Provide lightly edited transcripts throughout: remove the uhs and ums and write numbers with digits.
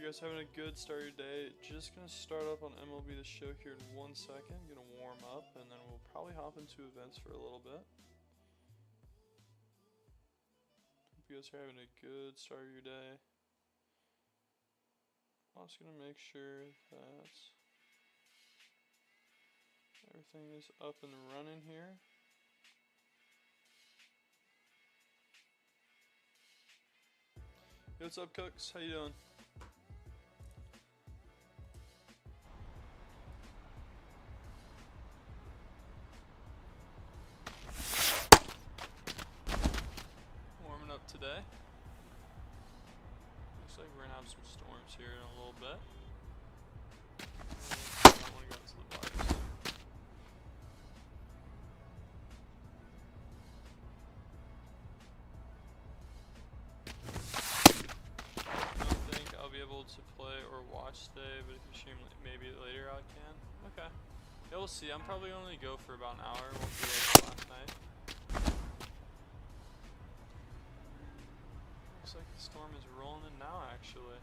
you guys having a good start of your day. Just gonna start up on MLB The Show here in 1 second. Gonna warm up and then we'll probably hop into events for a little bit. Hope you guys are having a good start of your day. I'm also gonna make sure that everything is up and running here. Hey, what's up, Cooks? How you doing? Warming up today. Looks like we're gonna have some storms here in a little bit. I don't want to go into the bars. Be able to play or watch today, but if you stream maybe later I can. Okay. Yeah, we'll see. I'm probably only go for about an hour. Won't be like last night. Looks like the storm is rolling in now, actually.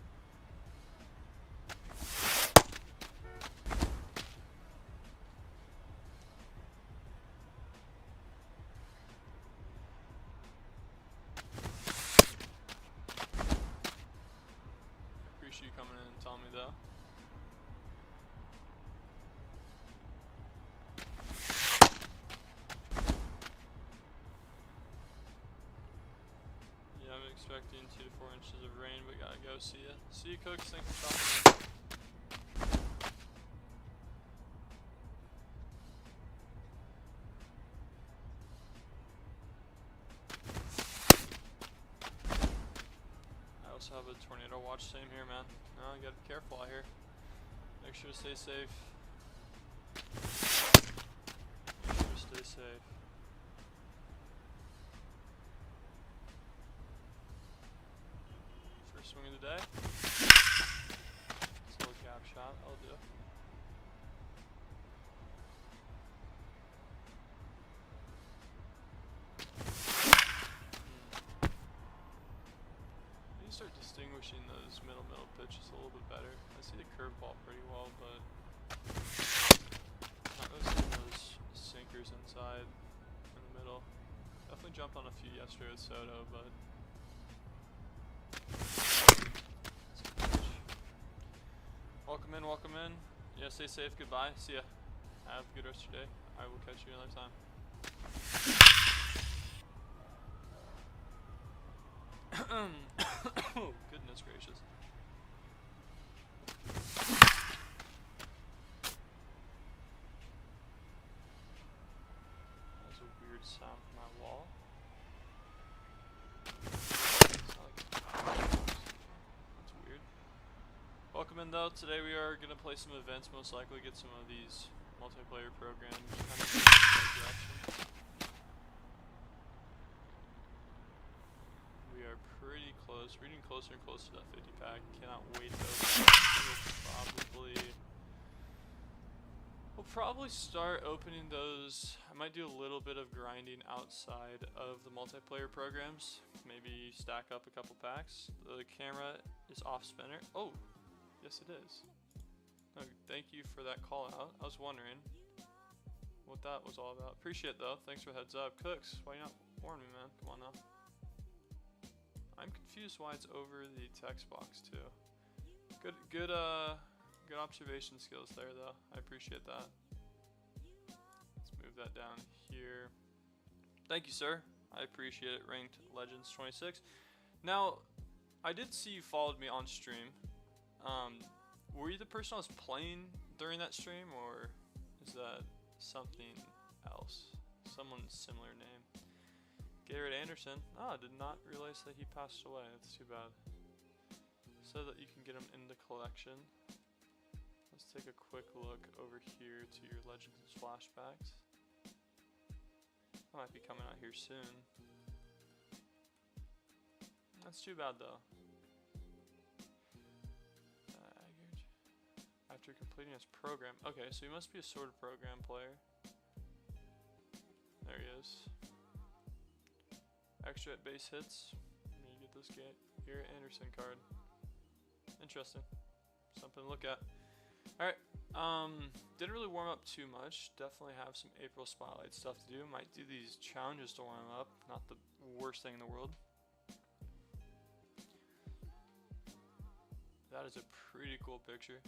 You coming in and telling me though. Yeah, I'm expecting 2 to 4 inches of rain, but gotta go. See ya. See you, Cooks. Thanks for stopping in. I also have a tornado watch. Same here, man. No, you gotta be careful out here. Make sure to stay safe. Make sure to stay safe. First swing of the day. It's a little gap shot. I'll do. Start distinguishing those middle pitches a little bit better. I see the curveball pretty well, but not really seeing those sinkers inside in the middle. Definitely jumped on a few yesterday with Soto, but welcome in, welcome in. Yeah, stay safe. Goodbye. See ya. Have a good rest of your day. I will catch you another time. Oh, goodness gracious. That was a weird sound from my wall. That's weird. Welcome in though. Today we are going to play some events, most likely get some of these multiplayer programs kind of in the right direction. We are pretty close. We're getting closer and closer to that 50 pack. Cannot wait to open it. We'll probably start opening those. I might do a little bit of grinding outside of the multiplayer programs. Maybe stack up a couple packs. The camera is off spinner. Oh, yes it is. Oh, thank you for that call out. I was wondering what that was all about. Appreciate it though. Thanks for the heads up. Cooks, why you not warn me, man? Come on now. I'm confused why it's over the text box too. Good observation skills there though. I appreciate that. Let's move that down here. Thank you, sir. I appreciate it. Ranked Legends 26. Now, I did see you followed me on stream. Were you the person I was playing during that stream, or is that something else? Someone's similar name. Garrett Anderson. Oh, I did not realize that he passed away. That's too bad. So that you can get him in the collection. Let's take a quick look over here to your Legends flashbacks. That might be coming out here soon. That's too bad though. After completing his program. Okay, so he must be a sorted program player. There he is. Extra at base hits. You get this Garrett Anderson card. Interesting. Something to look at. Alright. Didn't really warm up too much. Definitely have some April Spotlight stuff to do. Might do these challenges to warm up. Not the worst thing in the world. That is a pretty cool picture.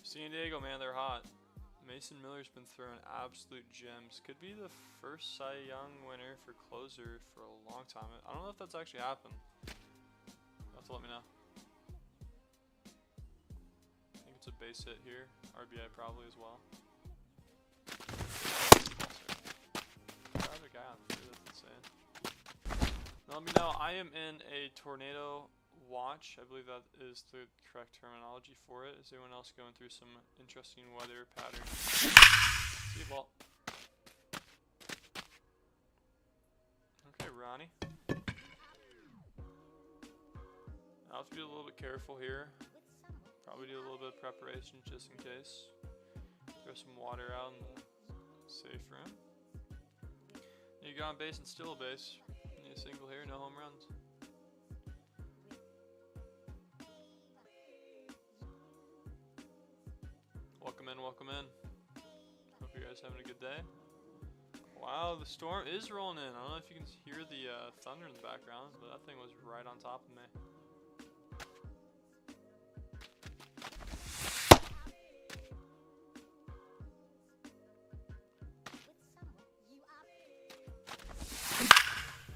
San Diego, man, they're hot. Mason Miller's been throwing absolute gems. Could be the first Cy Young winner for closer for a long time. I don't know if that's actually happened. You'll have to let me know. I think it's a base hit here. RBI probably as well. Other guy on three, that's insane. Now let me know. I am in a tornado watch. I believe that is the correct terminology for it. Is anyone else going through some interesting weather patterns? See you, ball. Okay, Ronnie. I'll have to be a little bit careful here. Probably do a little bit of preparation just in case. Throw some water out in the safe room. You go on base and steal a base. Need a single here, no home runs. Welcome in. Hope you guys having a good day. Wow, the storm is rolling in. I don't know if you can hear the thunder in the background, but that thing was right on top of me.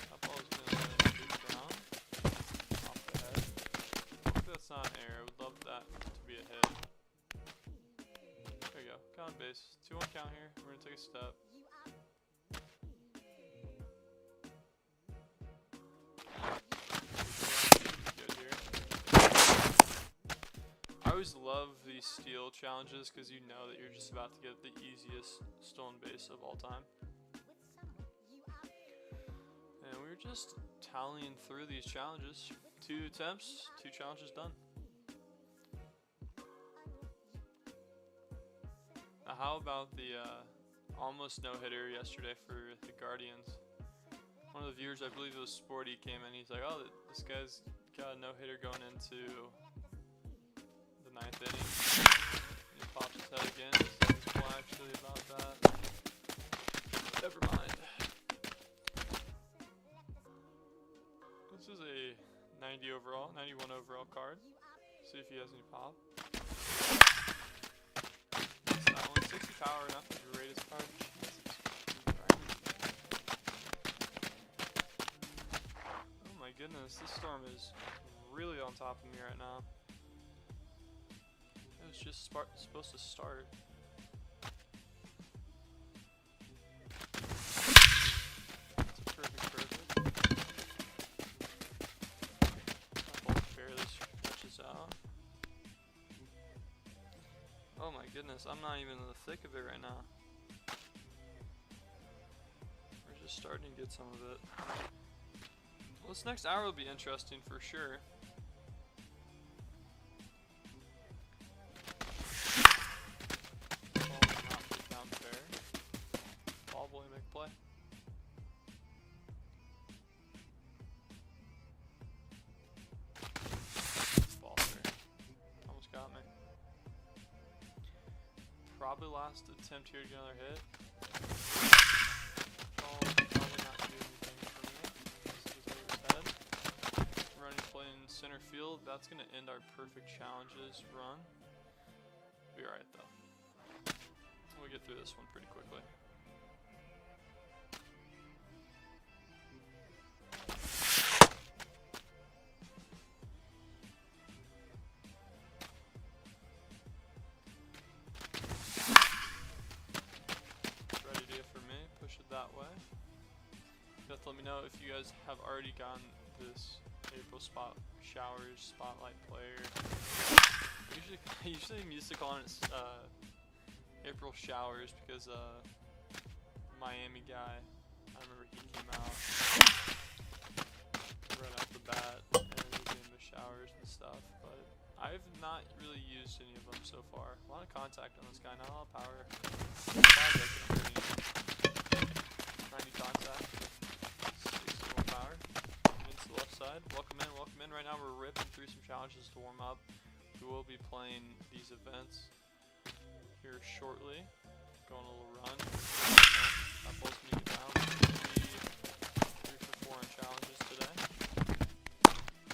That ball's gonna land deep down, off the head. Hopefully that's not an error. I would love that to be a hit. There you go. Got on base. 2-1 count here. We're gonna take a step. Good here. I always love these steal challenges because you know that you're just about to get the easiest stolen base of all time. And we were just tallying through these challenges. 2 attempts, 2 challenges done. How about the almost no-hitter yesterday for the Guardians? One of the viewers, I believe it was Sporty, came in. He's like, "Oh, this guy's got a no-hitter going into the 9th inning." And he pops his head again. Says, "Well, actually, about that. Never mind." This is a 90 overall, 91 overall card. See if he has any pop. 60 power, not the greatest card. Oh my goodness, this storm is really on top of me right now. It was just supposed to start. That's a perfect. That ball barely stretches out. Oh my goodness, I'm not even in the thick of it right now. We're just starting to get some of it. Well, this next hour will be interesting for sure. Ball not put down fair. Ball boy make play. Ball fair. Almost got me. Probably last attempt here to get another hit. Probably not do anything for me. This is over his head. Running play in center field. That's going to end our perfect challenges run. Be alright though. We'll get through this one pretty quickly. That way. You have to let me know if you guys have already gotten this April Spotlight player. Usually I'm used to calling it April Showers because Miami guy, I remember he came out right off the bat and was doing the showers and stuff, but I've not really used any of them so far. A lot of contact on this guy, not a lot of power. 90 contact, 61 power, into the left side. Welcome in. Right now we're ripping through some challenges to warm be playing these events here shortly. Going a little run. That ball's gonna get down. 3 for 4 on challenges today.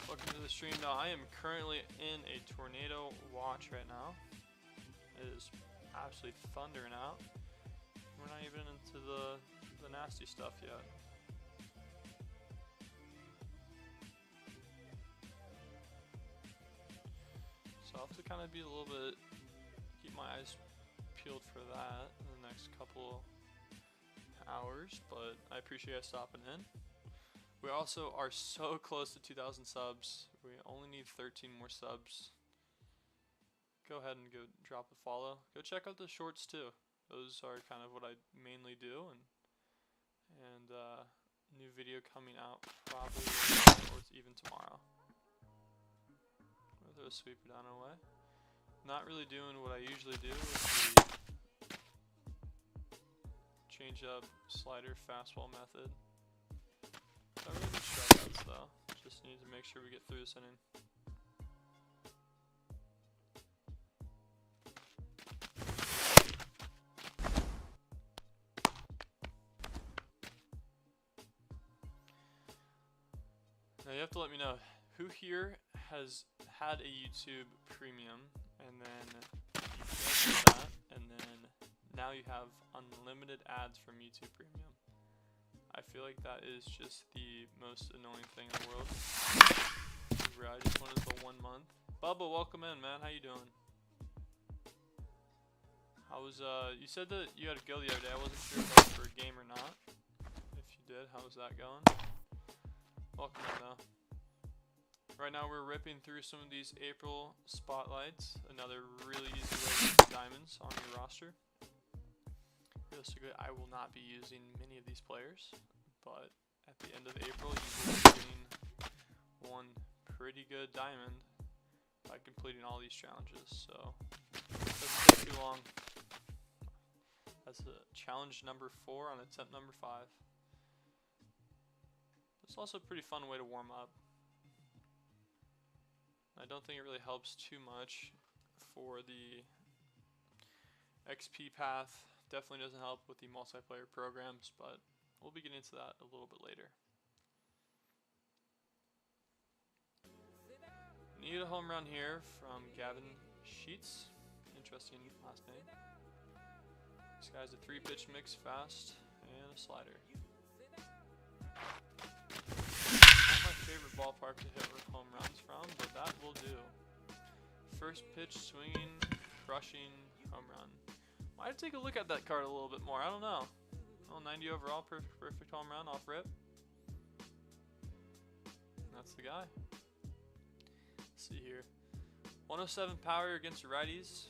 Welcome to the stream. Now I am currently in a tornado watch right now. It is absolutely thundering out. We're not even into the nasty stuff yet. So I'll have to kind of be a little bit, keep my eyes peeled for that in the next couple hours, but I appreciate you stopping in. We also are so close to 2,000 subs. We only need 13 more subs. Go ahead and go drop a follow. Go check out the shorts too. Those are kind of what I mainly do, and new video coming out probably or even tomorrow. Throw a sweeper down and away. Not really doing what I usually do with the change up slider fastball method. Not really good strikeouts though. Just need to make sure we get through this inning. Now you have to let me know who here has had a YouTube Premium and then you canceled that, and then now you have unlimited ads from YouTube Premium. I feel like that is just the most annoying thing in the world. I just wanted the 1 month. Bubba, welcome in, man. How you doing? How was you said that you had to go the other day. I wasn't sure if that was for a game or not. If you did, how was that going? Welcome in though. Right now we're ripping through some of these April spotlights. Another really easy way to get diamonds on your roster. Realistically, I will not be using many of these players, but at the end of April you will be getting one pretty good diamond by completing all these challenges. So it doesn't take too long. That's challenge number 4 on attempt number 5. It's also a pretty fun way to warm up. I don't think it really helps too much for the XP path. Definitely doesn't help with the multiplayer programs, but we'll be getting into that a little bit later. Need a home run here from Gavin Sheets. Interesting last name. This guy's a 3-pitch mix, fast, and a slider. Not my favorite ballpark to hit home runs from, but that will do. First pitch, swinging, crushing, home run. Might take a look at that card a little bit more. I don't know. Oh, 90 overall, perfect home run off rip. That's the guy. Let's see here. 107 power against righties.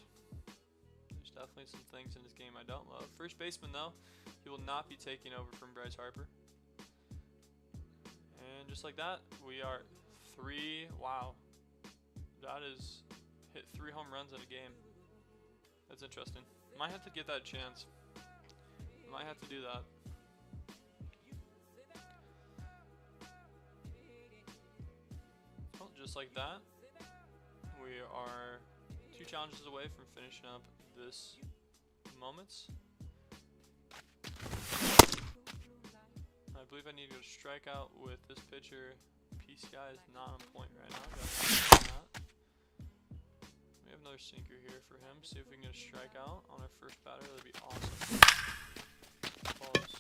There's definitely some things in this game I don't love. First baseman though, he will not be taking over from Bryce Harper. And just like that, we are 3. Wow. That is hit 3 home runs in a game. That's interesting. Might have to get that chance. Might have to do that. Well, just like that, we are 2 challenges away from finishing up this moments. I believe I need to go strike out with this pitcher. PCI is not on point right now. We have another sinker here for him. See if we can get a strikeout on our first batter. That'd be awesome. Ball's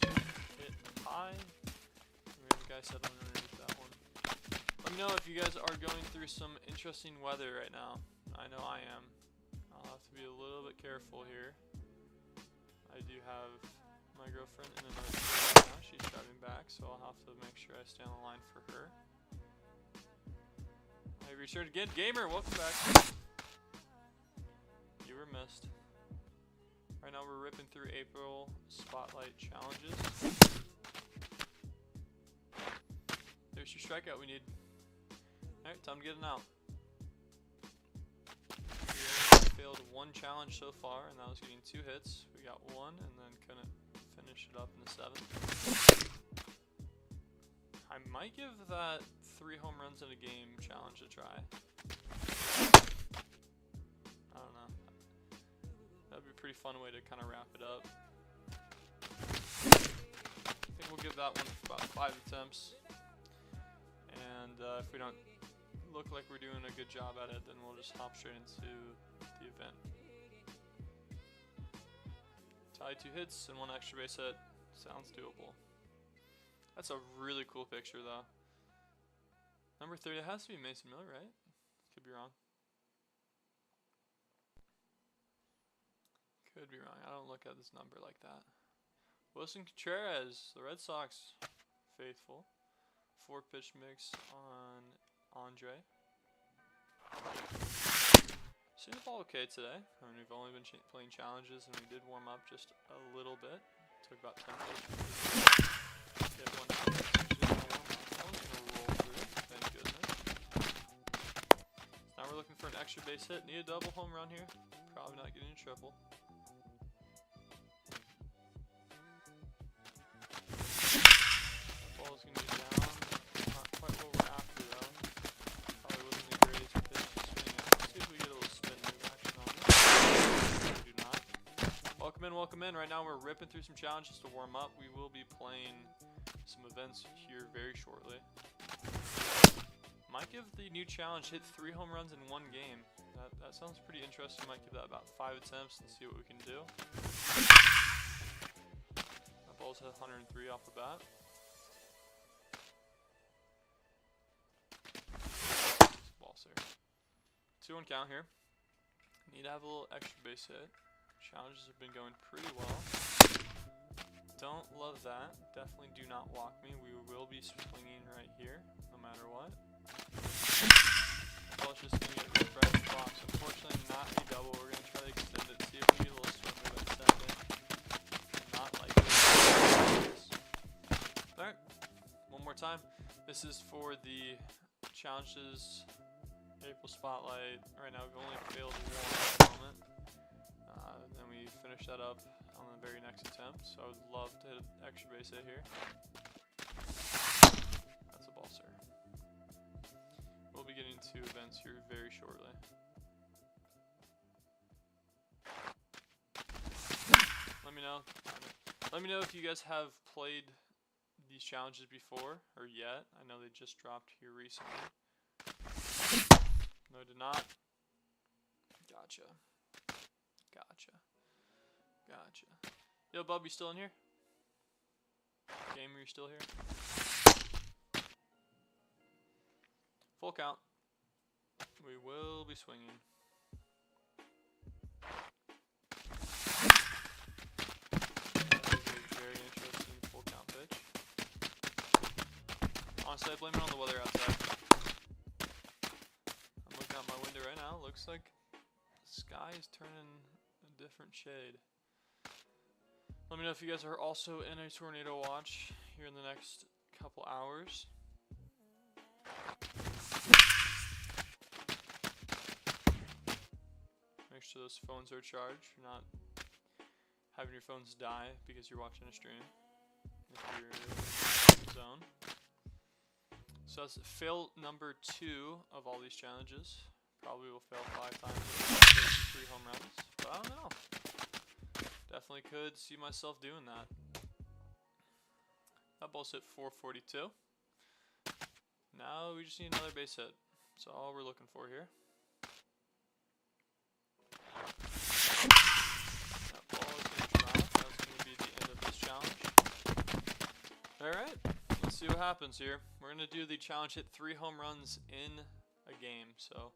hit high. We have a guy set underneath that one. Let me know if you guys are going through some interesting weather right now. I know I am. I'll have to be a little bit careful here. I do have my girlfriend in another room right now. She's driving back, so I'll have to make sure I stay on the line for her. I returned again. Gamer, welcome back. You were missed. Right now we're ripping through April Spotlight challenges. There's your strikeout we need. Alright, time to get an out. We failed 1 challenge so far, and that was getting 2 hits. We got 1 and then couldn't finish it up in the 7th. I might give that 3 home runs in a game challenge a try. That'd be a pretty fun way to kind of wrap it up. I think we'll give that one about 5 attempts. And if we don't look like we're doing a good job at it, then we'll just hop straight into the event. Tie 2 hits and 1 extra base hit. Sounds doable. That's a really cool picture though. Number 30, it has to be Mason Miller, right? Could be wrong. Could be wrong. I don't look at this number like that. Wilson Contreras, the Red Sox faithful. 4-pitch mix on Andre. Seen the ball okay today. I mean, we've only been playing challenges, and we did warm up just a little bit. Took about 10 pitches. Get one out. One's gonna roll through. Thank goodness. Now we're looking for an extra base hit. Need a double home run here. Probably not getting a triple. That ball's gonna be down. Not quite what we're after though. Probably wasn't the greatest pitch to swing at. Let's see if we get a little spin move action on this. We do not. Welcome in, welcome in. Right now we're ripping through some challenges to warm up. We will be playing some events here very shortly. Might give the new challenge hit 3 home runs in 1 game. That sounds pretty interesting. Might give that about 5 attempts and see what we can do. That ball's hit 103 off the bat. Ball, sir. 2-1 count here. Need to have a little extra base hit. Challenges have been going pretty well. Don't love that. Definitely do not walk me. We will be swinging right here, no matter what. Ball's just going to get ripped right in the box. Unfortunately, not a double. We're going to try to extend it, see if we get a little swing move at second. Not like this. Alright, one more time. This is for the challenges April Spotlight. Right now, we've only failed 1 at the moment. Then we finish that up on the very next attempt, so I would love to hit an extra base hit here. That's a ball, sir. We'll be getting to events here very shortly. Let me know. Let me know if you guys have played these challenges before or yet. I know they just dropped here recently. No, did not. Gotcha. Gotcha. Gotcha. Yo, Bub, you still in here? Gamer, you still here? Full count. We will be swinging. That is a very interesting full count pitch. Honestly, I blame it on the weather outside. I'm looking out my window right now. Looks like the sky is turning a different shade. Let me know if you guys are also in a tornado watch here in the next couple hours. Make sure those phones are charged. You're not having your phones die because you're watching a stream. If you're in the zone. So that's fail number 2 of all these challenges. Probably will fail 5 times with 3 home runs. But I don't know. Definitely could see myself doing that. That ball's hit 442. Now we just need another base hit. That's all we're looking for here. That ball is going to drop. That's going to be the end of this challenge. Alright, let's see what happens here. We're going to do the challenge hit 3 home runs in a game. So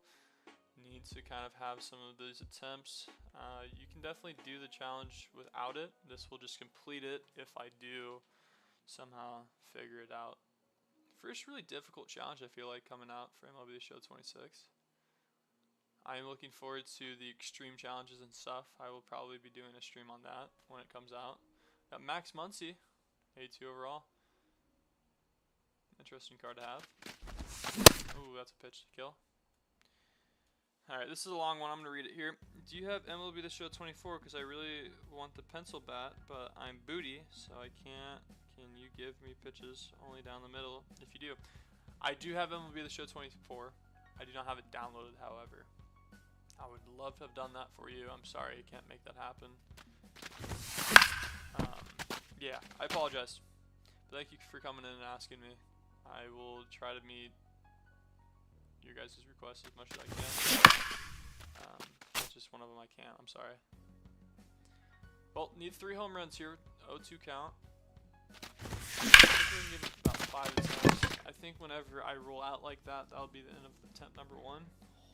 need to kind of have some of these attempts. You can definitely do the challenge without it. This will just complete it if I do somehow figure it out. First really difficult challenge I feel like coming out for MLB The Show 26. I am looking forward to the extreme challenges and stuff. I will probably be doing a stream on that when it comes out. Got Max Muncy, 82 overall. Interesting card to have. Ooh, that's a pitch to kill. Alright, this is a long one. I'm going to read it here. Do you have MLB The Show 24? Because I really want the pencil bat, but I'm booty, so I can't. Can you give me pitches only down the middle? If you do. I do have MLB The Show 24. I do not have it downloaded, however. I would love to have done that for you. I'm sorry I can't make that happen. Yeah, I apologize. But thank you for coming in and asking me. I will try to meet your guys' requests as much as I can. That's just one of them I can't. I'm sorry. Well, need 3 home runs here. 0-2 count. I think we can give it about 5 attempts. I think whenever I roll out like that, that'll be the end of attempt number 1.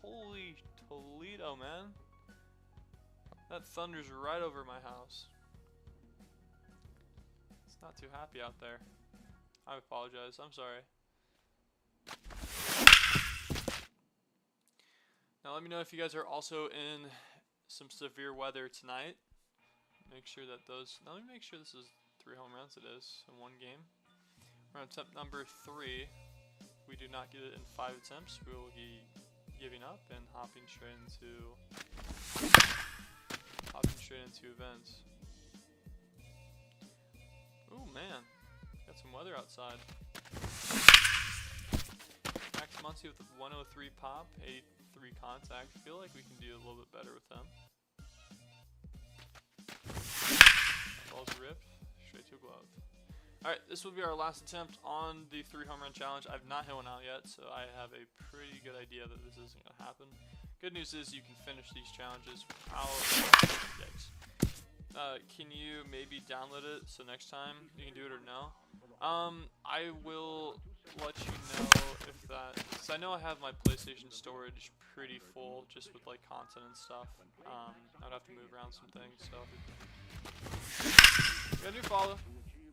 Holy Toledo, man. That thunder's right over my house. It's not too happy out there. I apologize. I'm sorry. Now let me know if you guys are also in some severe weather tonight. Make sure that those... Now let me make sure this is 3 home runs. It is in 1 game. We're on attempt number 3. We do not get it in 5 attempts. We will be giving up and hopping straight into events. Ooh, man. Got some weather outside. Max Muncy with a 103 pop, 83 contact. Feel like we can do a little bit better with them. Ball's ripped, straight to a glove. Alright, this will be our last attempt on the 3 home run challenge. I've not hit one out yet, so I have a pretty good idea that this isn't going to happen. Good news is you can finish these challenges without... Yikes. Can you maybe download it so next time you can do it or no? I will let you know if that... Because I know I have my PlayStation storage pretty full just with like content and stuff. I'd have to move around some things, so... You got a new follow.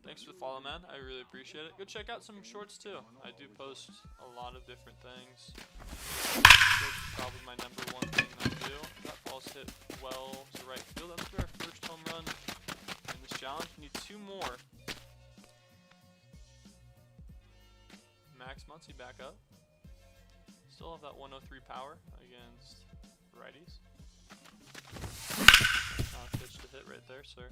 Thanks for the follow, man. I really appreciate it. Go check out some shorts too. I do post a lot of different things. This is probably my number 1 thing that I do. That ball's hit well to right field. That's our first home run in this challenge. We need 2 more. Max Muncy back up. Still have that 103 power against righties. Pitch to hit right there, sir.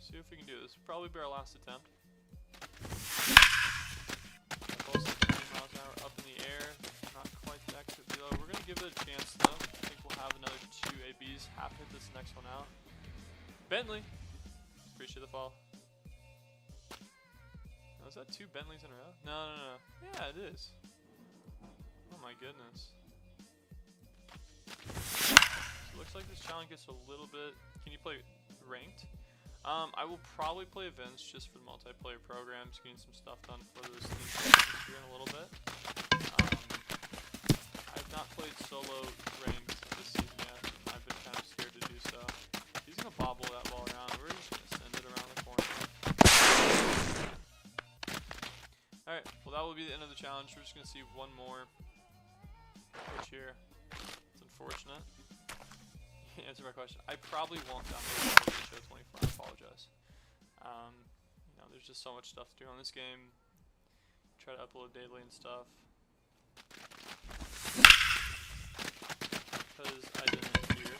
See if we can do this. Probably be our last attempt. Ball's 70 miles an hour up in the air. Not quite the exit velo. We're gonna give it a chance though. I think we'll have another 2 ABs. Half hit this next one out. Bentley. Appreciate the follow. Is that 2 Bentleys in a row? No. Yeah, it is. Oh my goodness. So it looks like this challenge gets a little bit... Can you play ranked? I will probably play events just for the multiplayer programs, getting some stuff done for those things here in a little bit. I've not played solo ranked this season yet. I've been kind of scared to do so. He's going to bobble that ball around. We're just going to send it around the corner. Alright, well that will be the end of the challenge. We're just going to see 1 more pitch here. It's unfortunate. Answer my question. I probably won't download the show 24. I apologize. You know, there's just so much stuff to do on this game. Try to upload daily and stuff. Because I didn't hear.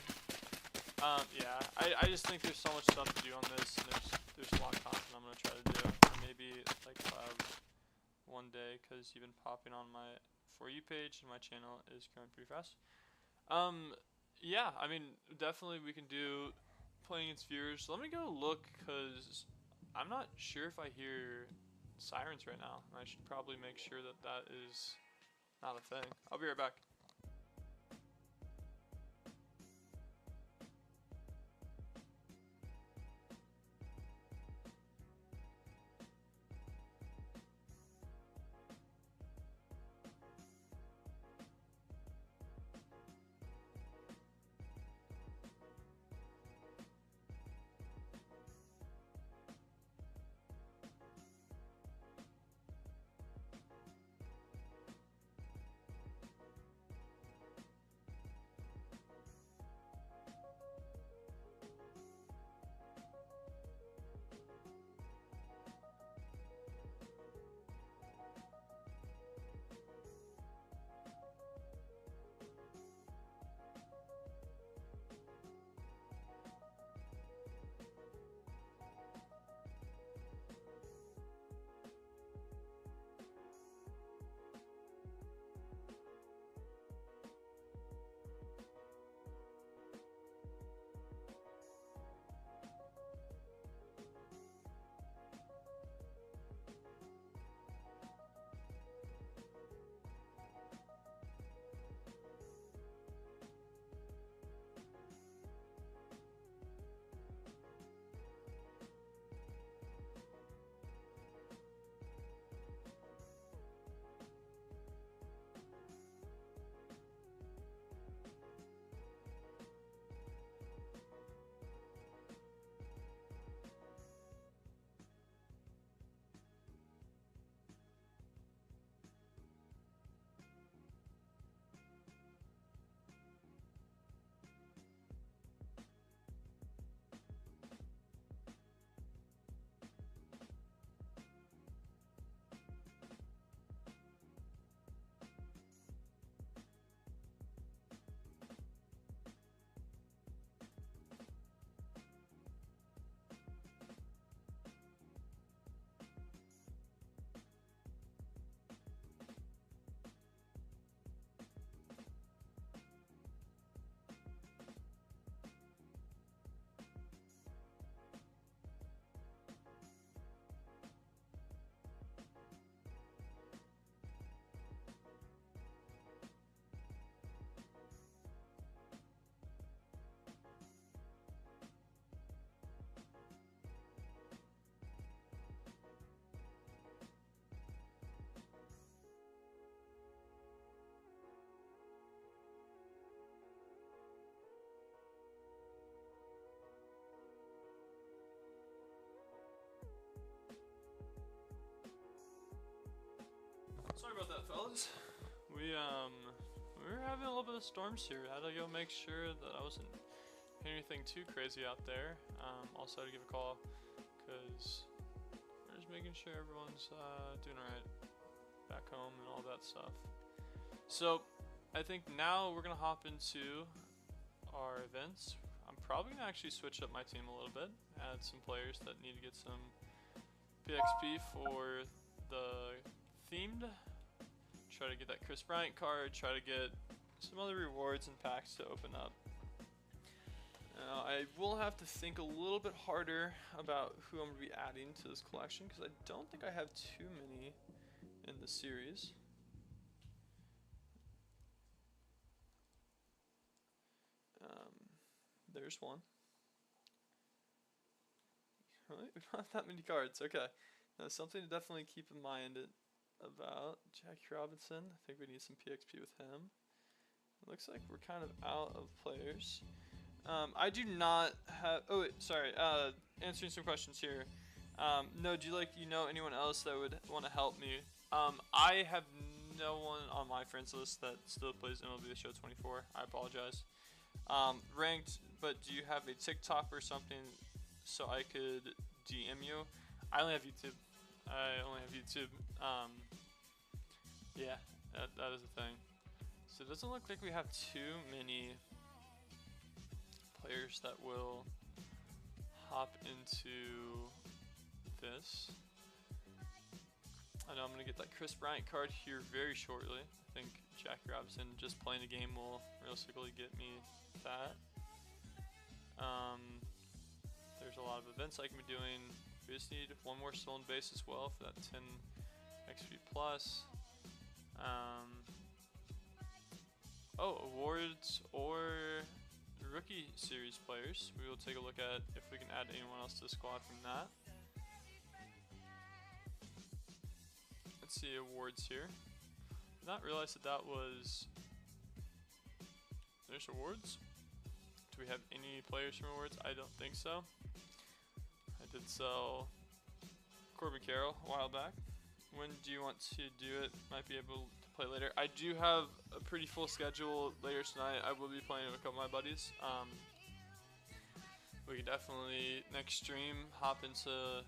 Yeah, I just think there's so much stuff to do on this, and there's a lot of content I'm gonna try to do. Or maybe like one day, because you've been popping on my For You page, and my channel is growing pretty fast. Yeah, I mean, definitely we can do playing against viewers. Let me go look, because I'm not sure if I hear sirens right now. I should probably make sure that that is not a thing. I'll be right back. about that, fellas. We were having a little bit of storms here. I had to go make sure that I wasn't hitting anything too crazy out there. Also had to give a call because we're just making sure everyone's doing alright back home and all that stuff. So I think now we're gonna hop into our events. I'm probably gonna actually switch up my team a little bit, add some players that need to get some PXP for the themed. Try to get that Chris Bryant card, try to get some other rewards and packs to open up. Now, I will have to think a little bit harder about who I'm going to be adding to this collection because I don't think I have too many in the series. There's one. Really? We don't have that many cards. Okay. Now, something to definitely keep in mind about Jackie Robinson. I think we need some PXP with him. It looks like we're kind of out of players. I do not have. Oh, wait, sorry. Answering some questions here. No, do you know anyone else that would want to help me? I have no one on my friends list that still plays MLB The Show 24. I apologize. Ranked, but do you have a TikTok or something so I could DM you? I only have YouTube. Yeah, that is the thing. So it doesn't look like we have too many players that will hop into this. I know I'm going to get that Chris Bryant card here very shortly. I think Jackie Robinson just playing the game will realistically get me that. There's a lot of events I can be doing. We just need one more stolen base as well for that 10 XP plus. Awards or rookie series players. We will take a look at if we can add anyone else to the squad from that. Let's see awards here. Did not realize that was. There's awards. Do we have any players from awards? I don't think so. I did sell Corbin Carroll a while back. When do you want to do it? Might be able to play later. I do have a pretty full schedule later tonight. I will be playing with a couple of my buddies. We can definitely next stream hop into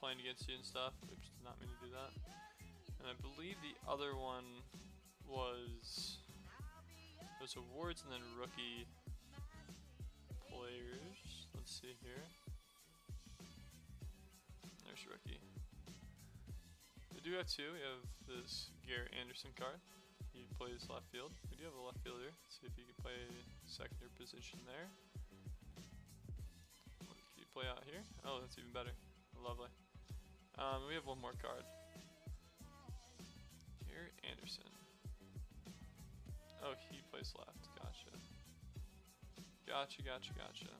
playing against you and stuff. Oops, did not mean to do that. And I believe the other one was awards and then rookie players. Let's see here. There's rookie. We do have two. We have this Garrett Anderson card. He plays left field. We do have a left fielder. Let's see if he can play secondary position there. What can you play out here? Oh, that's even better. Lovely. We have one more card. Garrett Anderson. Oh, he plays left. Gotcha. Gotcha.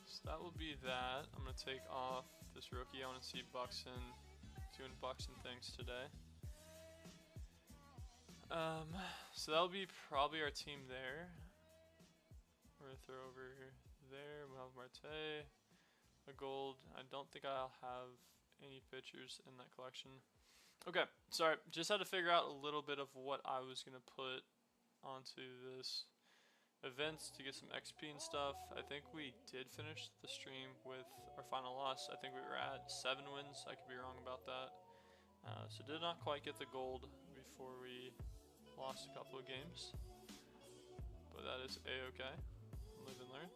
So that will be that. I'm gonna take off this rookie. I want to see Buxton doing Buxton things today. So that'll be probably our team there. We're gonna throw over there. We'll have Marte, a gold. I don't think I'll have any pictures in that collection. Okay, sorry, just had to figure out a little bit of what I was going to put onto this events to get some XP and stuff. I think we did finish the stream with our final loss. I think we were at 7 wins. I could be wrong about that. So did not quite get the gold before we lost a couple of games. But that is a-okay. Live and learn.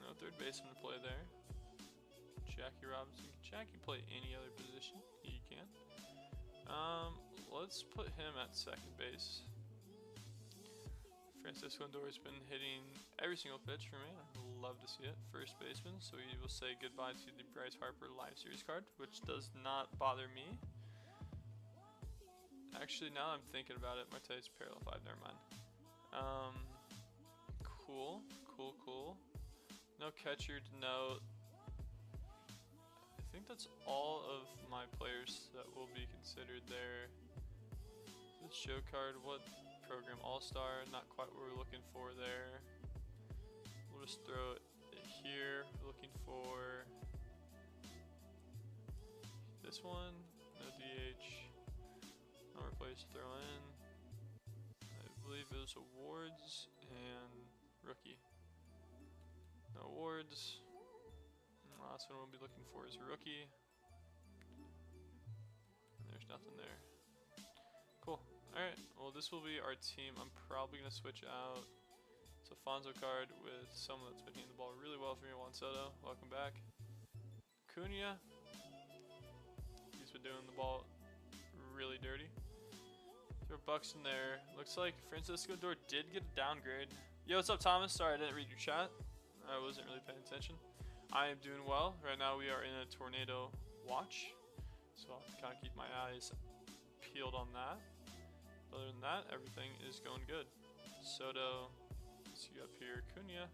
No third baseman to play there. Jackie Robinson. Can Jackie play any other position? He can. Let's put him at second base. Francisco Lindor's been hitting every single pitch for me. I'd love to see it. First baseman, so we will say goodbye to the Bryce Harper Live Series card, which does not bother me. Actually, now I'm thinking about it, Marte's parallel 5, never mind. Cool. No catcher to note. I think that's all of my players that will be considered there. The show card, what program? All-Star, not quite what we're looking for there. We'll just throw it here. Looking for this one. No DH. No place to throw in. I believe it was awards and rookie. No awards. And the last one we'll be looking for is rookie. And there's nothing there. Cool. Alright, well this will be our team. I'm probably going to switch out Alfonso card with someone that's been hitting the ball really well for me, Juan Soto. Welcome back. Cunha. He's been doing the ball really dirty. Throw Buxton there. Looks like Francisco Dor did get a downgrade. Yo, what's up, Thomas? Sorry, I didn't read your chat. I wasn't really paying attention. I am doing well. Right now we are in a tornado watch, so I'll kind of keep my eyes peeled on that. Other than that, everything is going good. Soto. See up here, Cunha.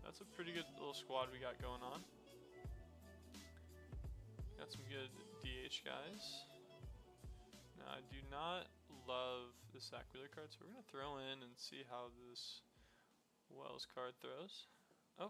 That's a pretty good little squad we got going on. Got some good DH guys. Now I do not love this Aguilar card, so we're gonna throw in and see how this Wells card throws. Oh.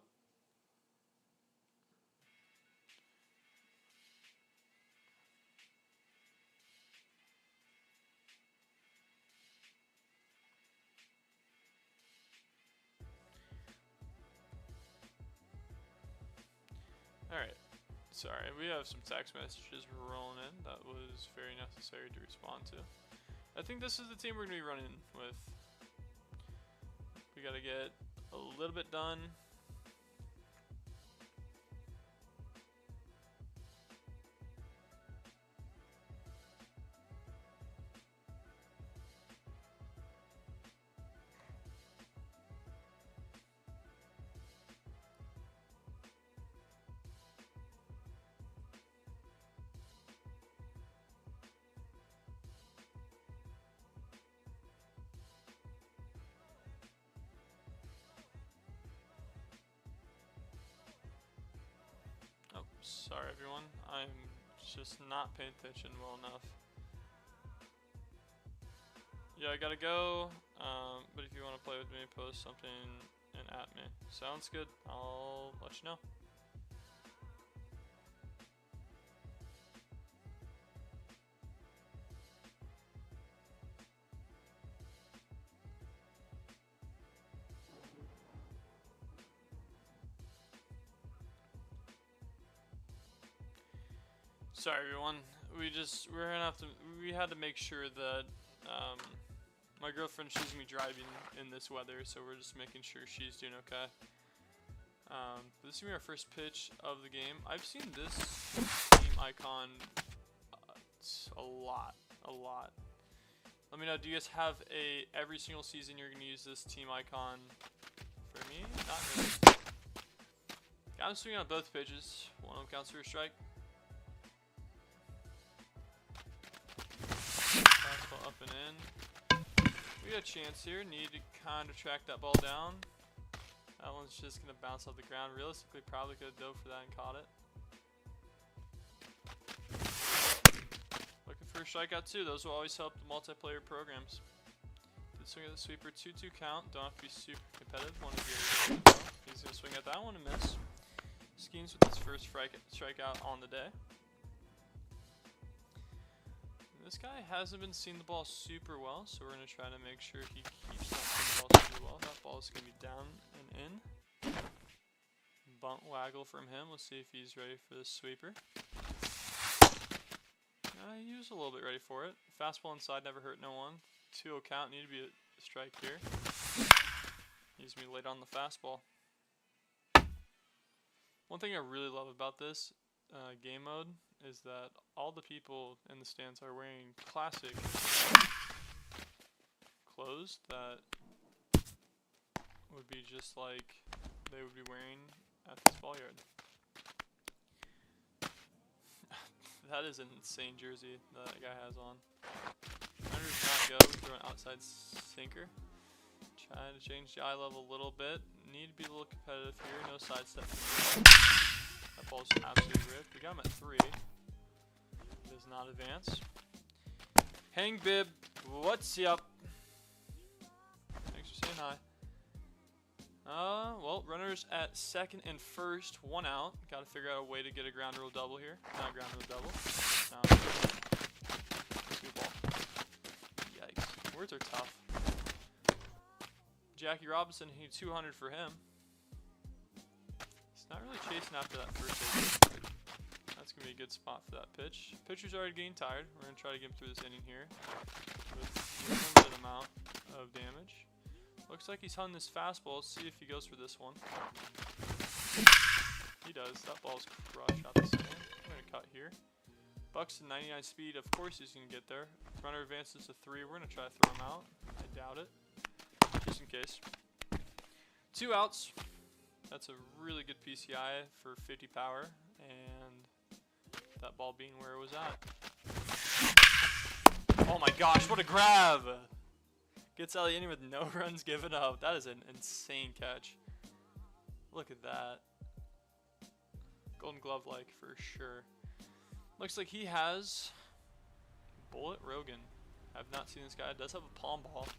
Alright, sorry, we have some text messages rolling in. That was very necessary to respond to. I think this is the team we're going to be running with. We got to get a little bit done. Sorry everyone, I'm just not paying attention well enough. Yeah, I gotta go, but if you want to play with me, post something and at me. Sounds good, I'll let you know. Sorry everyone, we had to make sure that my girlfriend, she's gonna be driving in this weather, so we're just making sure she's doing okay. This is gonna be our first pitch of the game. I've seen this team icon a lot. Let me know, do you guys have every single season you're gonna use this team icon? For me, not really. I'm swinging on both pitches. One of them counts for a strike. Fastball up and in. We got a chance here. Need to kind of track that ball down. That one's just going to bounce off the ground. Realistically, probably could have dove for that and caught it. Looking for a strikeout too. Those will always help the multiplayer programs. Did swing at the sweeper. 2-2 count. Don't have to be super competitive. He's going to swing at that one and miss. Schemes with his first strikeout on the day. This guy hasn't been seeing the ball super well, so we're going to try to make sure he keeps not seeing the ball super well. That ball is going to be down and in. Bunt waggle from him. Let's see if he's ready for this sweeper. He was a little bit ready for it. Fastball inside, never hurt no one. 2-0 count, need to be a strike here. He's going to be late on the fastball. One thing I really love about this game mode is that all the people in the stands are wearing classic clothes that would be just like they would be wearing at this ball yard. That is an insane jersey that guy has on. Under does not go, throw an outside sinker. Trying to change the eye level a little bit. Need to be a little competitive here, no sidestep. That ball's absolutely ripped. We got him at 3. Does not advance. Hang Bib, what's up? Thanks for saying hi. Well, runners at second and first, 1 out. Got to figure out a way to get a ground rule double here. Not a ground rule double. No. Two ball. Yikes. Words are tough. Jackie Robinson, he 200 for him. He's not really chasing after that first pitch. That's going to be a good spot for that pitch. Pitcher's already getting tired. We're going to try to get him through this inning here with a limited amount of damage. Looks like he's hunting this fastball. Let's see if he goes for this one. He does. That ball's crushed out the center. We're going to cut here. Buxton, 99 speed. Of course he's going to get there. Runner advances to 3. We're going to try to throw him out. I doubt it. Just in case. 2 outs. That's a really good PCI for 50 power. And that ball being where it was at. Oh my gosh, what a grab! Gets out of the inning with no runs given up. That is an insane catch. Look at that. Golden Glove like for sure. Looks like he has Bullet Rogan. I've not seen this guy. Does have a palm ball.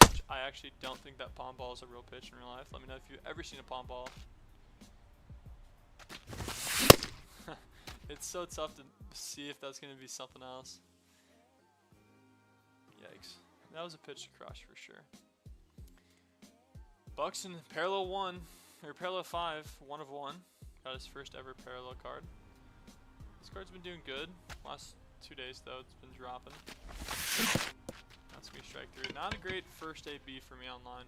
Which I actually don't think that palm ball is a real pitch in real life. Let me know if you've ever seen a palm ball. It's so tough to see if that's going to be something else. Yikes. That was a pitch to crush for sure. Buxton, parallel 1, or parallel 5, 1 of 1. Got his first ever parallel card. This card's been doing good. Last 2 days though, it's been dropping. That's gonna be strike 3. Not a great first AB for me online.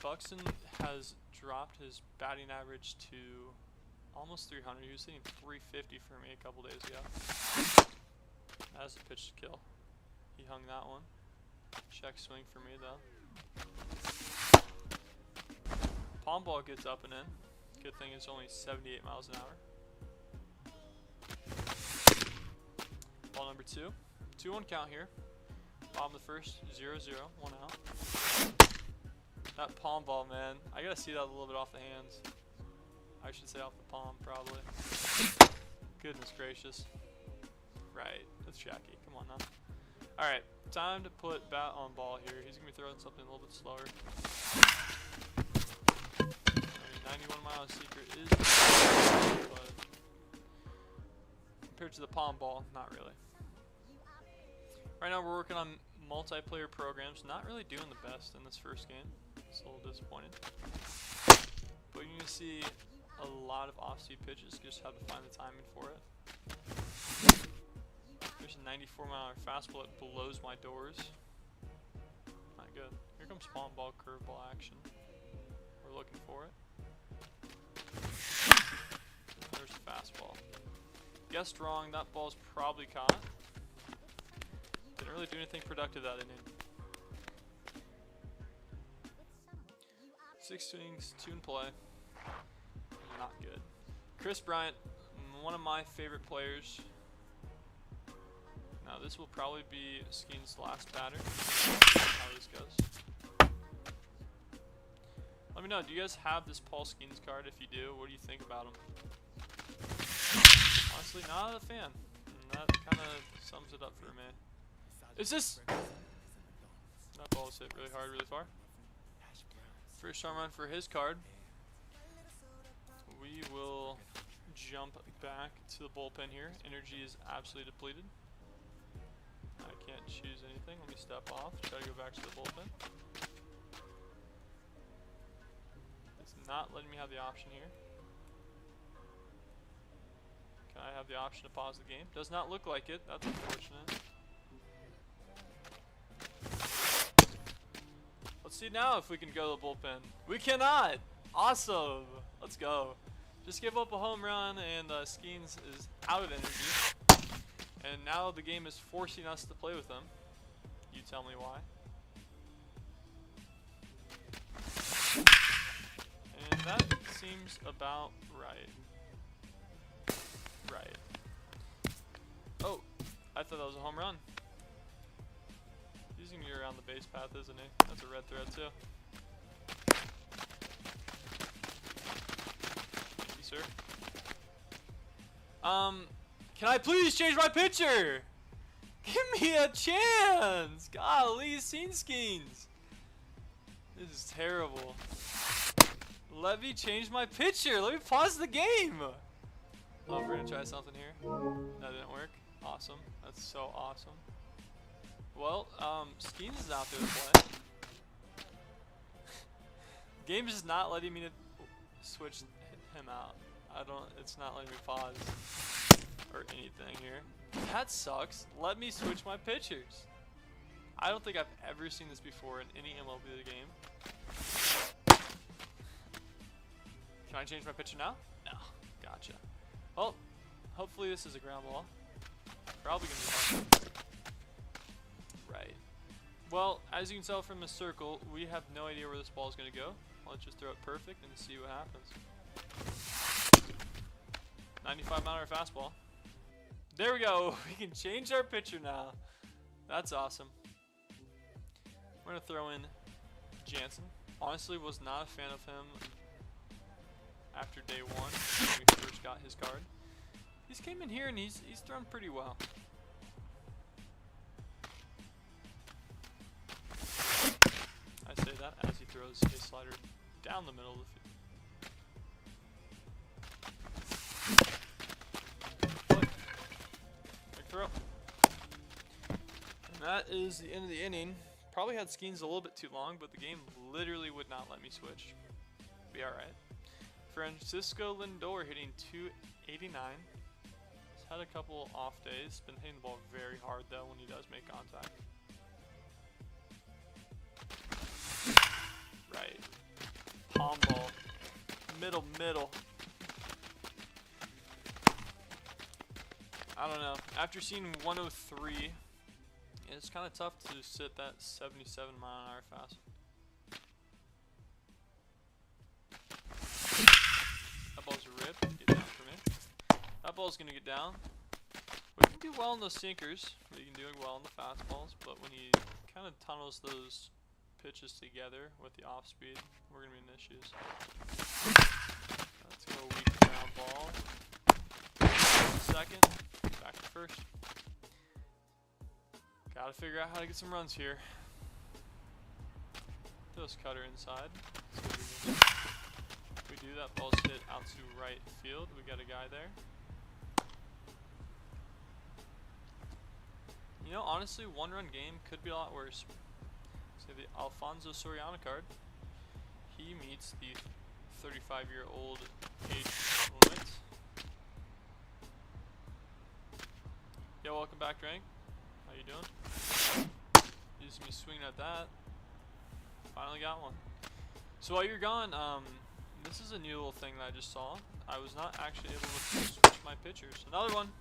Buxton has dropped his batting average to almost 300. He was hitting 350 for me a couple days ago. That's a pitch to kill. He hung that one. Check swing for me though. Palm ball gets up and in. Good thing it's only 78 miles an hour. Ball number 2. 2-1 count here. Bottom of the first, 0-0, 1 out. That palm ball, man. I gotta see that a little bit off the hands. I should say off the palm, probably. Goodness gracious. Right, that's Jackie. Come on now. Alright, time to put bat on ball here. He's going to be throwing something a little bit slower. I mean, 91 mile secret is but compared to the palm ball, not really. Right now we're working on multiplayer programs. Not really doing the best in this first game. It's a little disappointed. But you can see a lot of off-speed pitches. Just have to find the timing for it. There's a 94 mile an hour fastball that blows my doors. Not good. Here comes palm ball curveball action. We're looking for it. There's a fastball. Guessed wrong. That ball's probably caught. Didn't really do anything productive that inning. 6 swings, 2 in play. Not good. Chris Bryant, one of my favorite players. Now this will probably be Skeen's last batter. How this goes. Let me know, do you guys have this Paul Skeens card? If you do, what do you think about him? Honestly, not a fan. And that kind of sums it up for me. Is this... That ball was hit really hard, really far. First home run for his card. We will jump back to the bullpen here. Energy is absolutely depleted. I can't choose anything. Let me step off. Try to go back to the bullpen. It's not letting me have the option here. Can I have the option to pause the game? Does not look like it. That's unfortunate. Let's see now if we can go to the bullpen. We cannot! Awesome! Let's go. Just give up a home run and Skeens is out of energy. And now the game is forcing us to play with him. You tell me why. And that seems about right. Right. Oh, I thought that was a home run. He's gonna get around the base path, isn't he? That's a red thread too. Thank you, sir. Can I please change my pitcher? Give me a chance! Golly, Skeens. This is terrible. Let me change my pitcher. Let me pause the game. Oh, we're gonna try something here. That didn't work. Awesome. That's so awesome. Well, Skeens is out there to play. Game is not letting me switch him out. It's not letting me pause or anything here. That sucks. Let me switch my pitchers. I don't think I've ever seen this before in any MLB game. Can I change my pitcher now? No. Gotcha. Well, hopefully this is a ground ball. Probably gonna be hard. Right. Well, as you can tell from the circle, we have no idea where this ball is gonna go. Let's just throw it perfect and see what happens. 95-mile-an-hour fastball. There we go. We can change our pitcher now. That's awesome. We're gonna throw in Jansen. Honestly, was not a fan of him after day one when we first got his card. He's came in here and he's thrown pretty well. I say that as he throws a slider down the middle of the field. Big throw. And that is the end of the inning. Probably had Skeens a little bit too long, but the game literally would not let me switch. Be alright. Francisco Lindor hitting 289. He's had a couple off days. Been hitting the ball very hard though when he does make contact. Right. Palm ball. Middle. I don't know. After seeing 103, it's kind of tough to sit that 77-mile-an-hour fast. That ball's a rip. Get down for me. That ball's gonna get down. We can do well in those sinkers. We can do well in the fastballs, but when he kind of tunnels those pitches together with the off speed, we're gonna be in issues. Let's go weak ground ball. Second, back to first. Gotta figure out how to get some runs here. Throw this cutter inside. If we do, that ball's hit out to right field. We got a guy there. You know, honestly, one-run game could be a lot worse. So the Alfonso Soriano card. He meets the 35-year-old age limit. Yeah, welcome back, Drang. How you doing? You just me swinging at that. Finally got one. So while you're gone, this is a new little thing that I just saw. I was not actually able to switch my pitchers. Another one.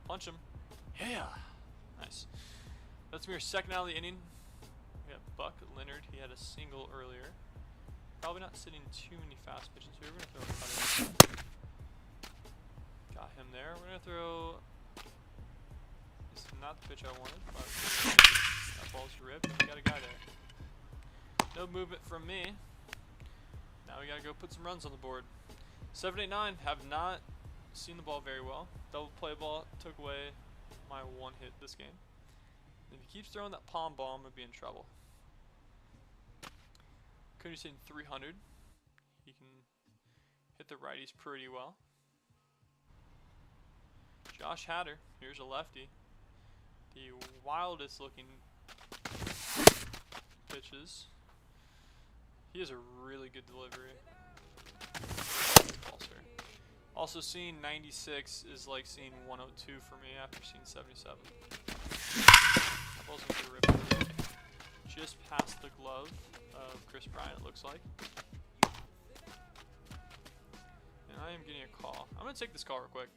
Punch him. Yeah. Nice. That's your second out of the inning. We got Buck Leonard. He had a single earlier. Probably not sitting too many fast pitches here. We're gonna throw a cutter. Got him there. We're gonna throw. This is not the pitch I wanted, but that ball's ripped. We got a guy there. No movement from me. Now we gotta go put some runs on the board. 7-8-9 have not seen the ball very well. Double play ball took away my one hit this game. If he keeps throwing that palm ball, I'm gonna be in trouble. Cody's hitting 300. He can hit the righties pretty well. Josh Hader, here's a lefty. The wildest looking pitches. He has a really good delivery. Also seeing 96 is like seeing 102 for me after seeing 77. That ball's gonna be ripped. Just past the glove of Chris Bryant, it looks like. And I am getting a call. I'm gonna take this call real quick.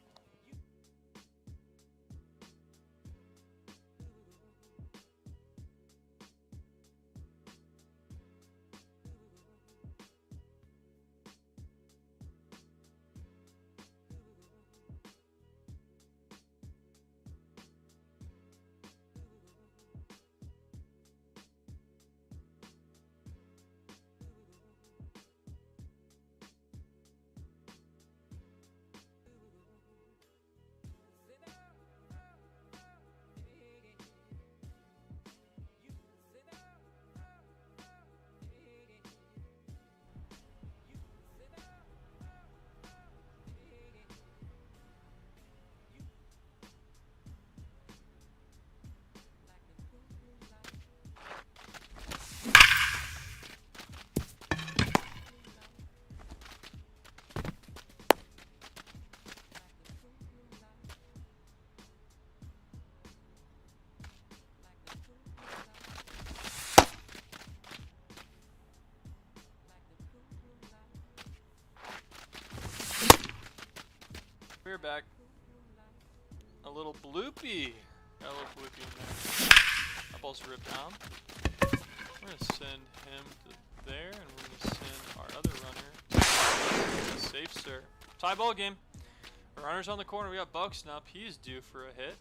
back. A little bloopy. Got a little bloopy in there. That ball's ripped down. We're going to send him to there, and we're going to send our other runner to safe, sir. Tie ball game. Our runner's on the corner. We got Buxton up. He's due for a hit.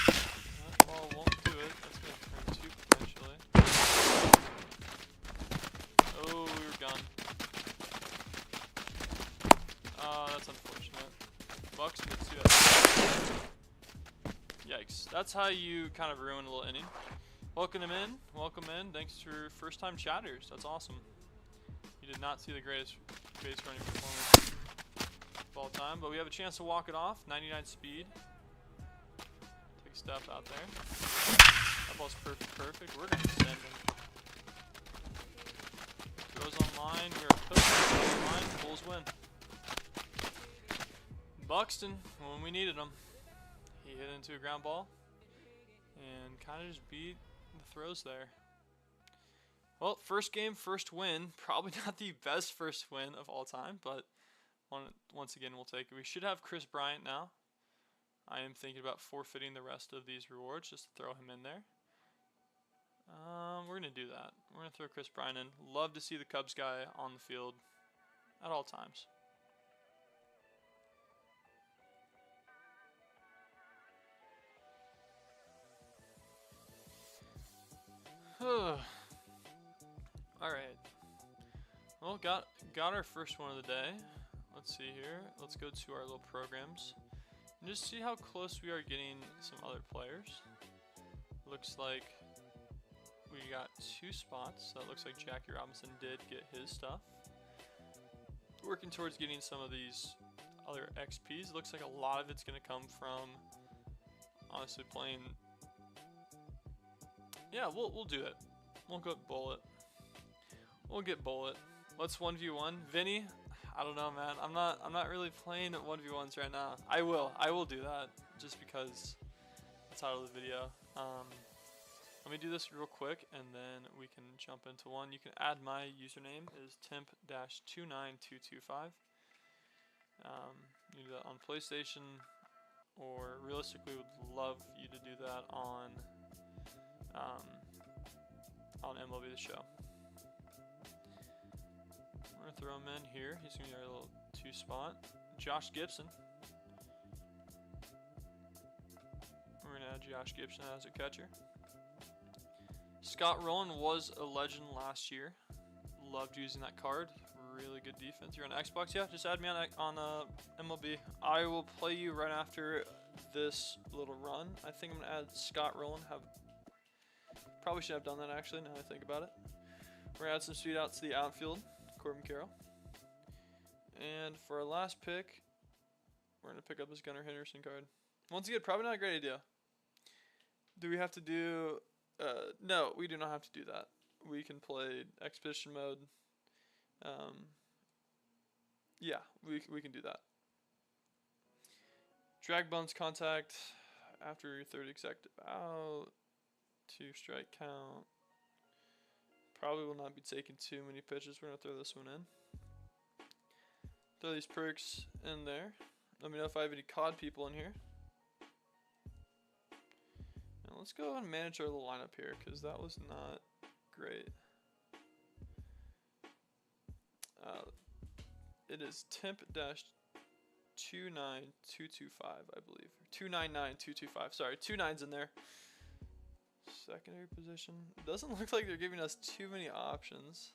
That ball won't do it. That's going to turn two potentially. Oh, we were gone. That's unfortunate. Buxton gets two. Yikes. That's how you kind of ruin a little inning. Welcome in. Welcome in. Thanks for first time chatters. That's awesome. You did not see the greatest base running performance of all time, but we have a chance to walk it off. 99 speed. Take a step out there. That ball's perfect. We're going to send him. Goes on line. We're pushing on line. Bulls win. Buxton, when we needed him, he hit into a ground ball and kind of just beat the throws there. Well, first game, first win. Probably not the best first win of all time, but once again, we'll take it. We should have Chris Bryant now. I am thinking about forfeiting the rest of these rewards just to throw him in there. We're going to do that. We're going to throw Chris Bryant in. Love to see the Cubs guy on the field at all times. Alright. Well, got our first one of the day. Let's see here. Let's go to our little programs and just see how close we are getting some other players. Looks like we got 2 spots. That looks like Jackie Robinson did get his stuff. Working towards getting some of these other XPs. Looks like a lot of it's going to come from honestly playing. Yeah, we'll do it. We'll go Bullet. We'll get Bullet. Let's 1v1. Vinny, I don't know, man. I'm not really playing 1v1s right now. I will do that just because that's the title of the video. Let me do this real quick and then we can jump into one. You can add my username is temp-29225. You do that on PlayStation, or realistically would love you to do that on MLB The Show. We're going to throw him in here. He's going to be our little 2 spot. Josh Gibson. We're going to add Josh Gibson as a catcher. Scott Rowland was a legend last year. Loved using that card. Really good defense. You're on Xbox? Yeah, just add me on MLB. I will play you right after this little run. I think I'm going to add Scott Rowland. Probably should have done that actually, now I think about it. We're going to add some speed out to the outfield, Corbin Carroll. And for our last pick, we're going to pick up this Gunnar Henderson card. Once again, probably not a great idea. Do we have to do... no, we do not have to do that. We can play Expedition mode. Yeah, we can do that. Drag buns contact after your 3rd executive out. 2 strike count. Probably will not be taking too many pitches. We're going to throw this one in. Throw these perks in there. Let me know if I have any COD people in here. Now let's go and manage our little lineup here because that was not great. It is temp-29225, I believe. 299225. Sorry, 2 9s in there. Secondary position. Doesn't look like they're giving us too many options.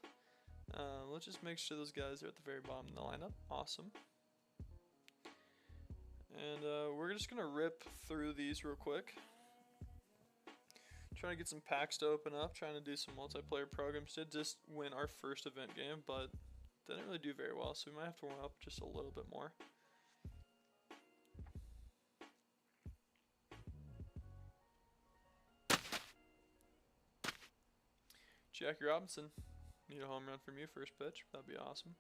Let's just make sure those guys are at the very bottom of the lineup. Awesome. And we're just going to rip through these real quick. Trying to get some packs to open up. Trying to do some multiplayer programs. Did just win our first event game, but didn't really do very well. So we might have to warm up just a little bit more. Jackie Robinson, need a home run from you first pitch. That'd be awesome.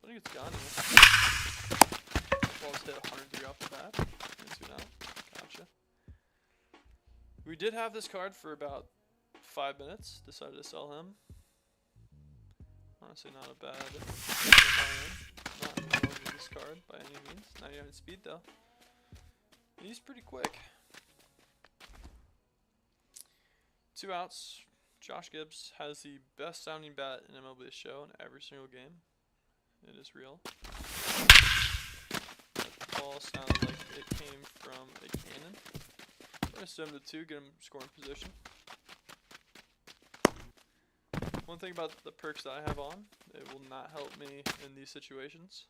I think it's gone. Ball's hit 103 off the bat. Into now. Gotcha. We did have this card for about 5 minutes. Decided to sell him. Honestly, not a bad. Not in the fast card by any means. 99 speed though. He's pretty quick. 2 outs. Josh Gibbs has the best sounding bat in MLB show in every single game. It is real. That ball sounded like it came from a cannon. I'm going to send him to 2, get him scoring position. One thing about the perks that I have on, it will not help me in these situations.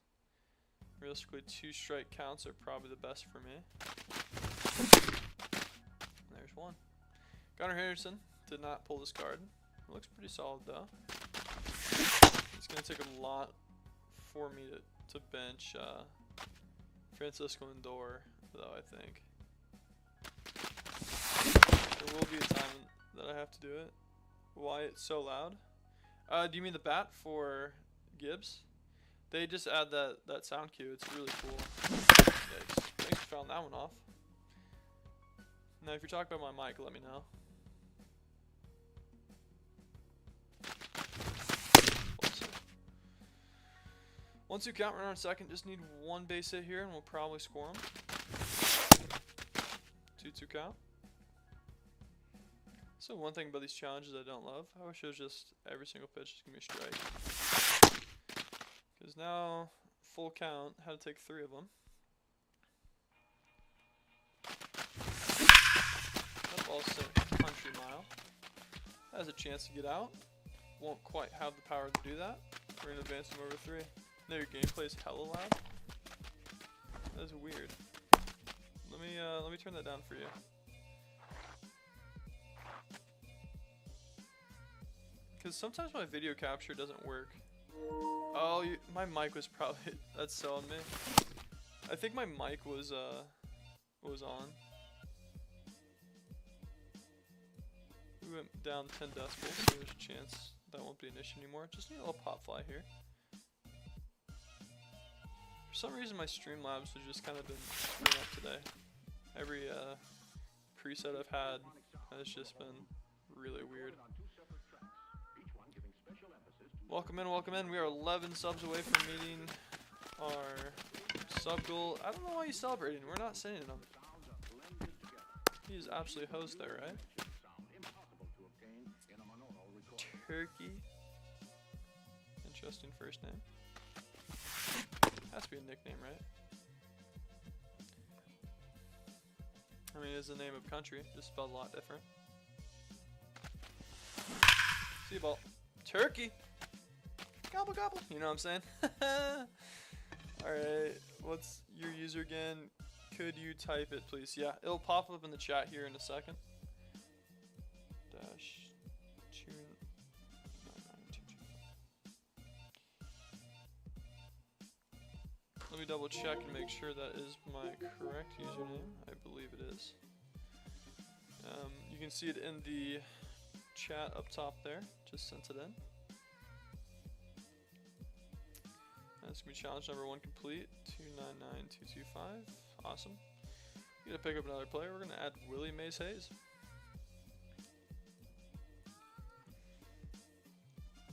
Realistically, 2 strike counts are probably the best for me. There's one. Gunnar Henderson did not pull this card. It looks pretty solid though. It's going to take a lot for me to bench Francisco Lindor though, I think. There will be a time that I have to do it. Why it's so loud? Do you mean the bat for Gibbs? They just add that sound cue. It's really cool. Yikes. Thanks for found that one off. Now, if you're talking about my mic, let me know. Once you count, runner on second. Just need 1 base hit here, and we'll probably score him. 2-2 count. So one thing about these challenges I don't love, I wish it was just every single pitch is going to be a strike. Because now, full count, had to take 3 of them. That ball's sent country mile. Has a chance to get out. Won't quite have the power to do that. We're going to advance him over 3. Now your gameplay is hella loud. That is weird. Let me turn that down for you. Because sometimes my video capture doesn't work. Oh, my mic was probably that's so on me. I think my mic was on. We went down 10 decibels, so there's a chance that won't be an issue anymore. Just need a little pop fly here. For some reason, my Streamlabs has just kind of been screwing up today. Every preset I've had has just been really weird. Welcome in, welcome in. We are 11 subs away from meeting our sub goal. I don't know why he's celebrating. We're not sending him. He's absolutely host there, right? Turkey. Interesting first name. Has to be a nickname, right? I mean, it's the name of country, just spelled a lot different. See you, ball. Turkey! Gobble gobble! You know what I'm saying? Alright, what's your user again? Could you type it, please? Yeah, it'll pop up in the chat here in a second. Dash 29922. Let me double check and make sure that is my correct username. I believe it is. You can see it in the chat up top there. Just sent it in. That's going to be challenge number 1 complete. 299225. Awesome. We're going to pick up another player. We're going to add Willie Mays Hayes.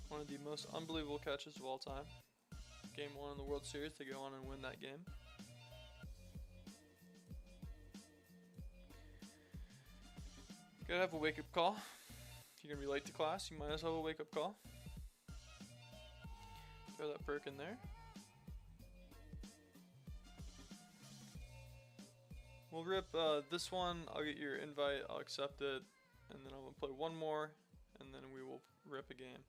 One of the most unbelievable catches of all time. Game 1 in the World Series to go on and win that game. Gotta have a wake-up call. If you're gonna be late to class, you might as well have a wake-up call. Throw that perk in there. We'll rip this one. I'll get your invite. I'll accept it, and then I'm gonna play one more, and then we will rip a game.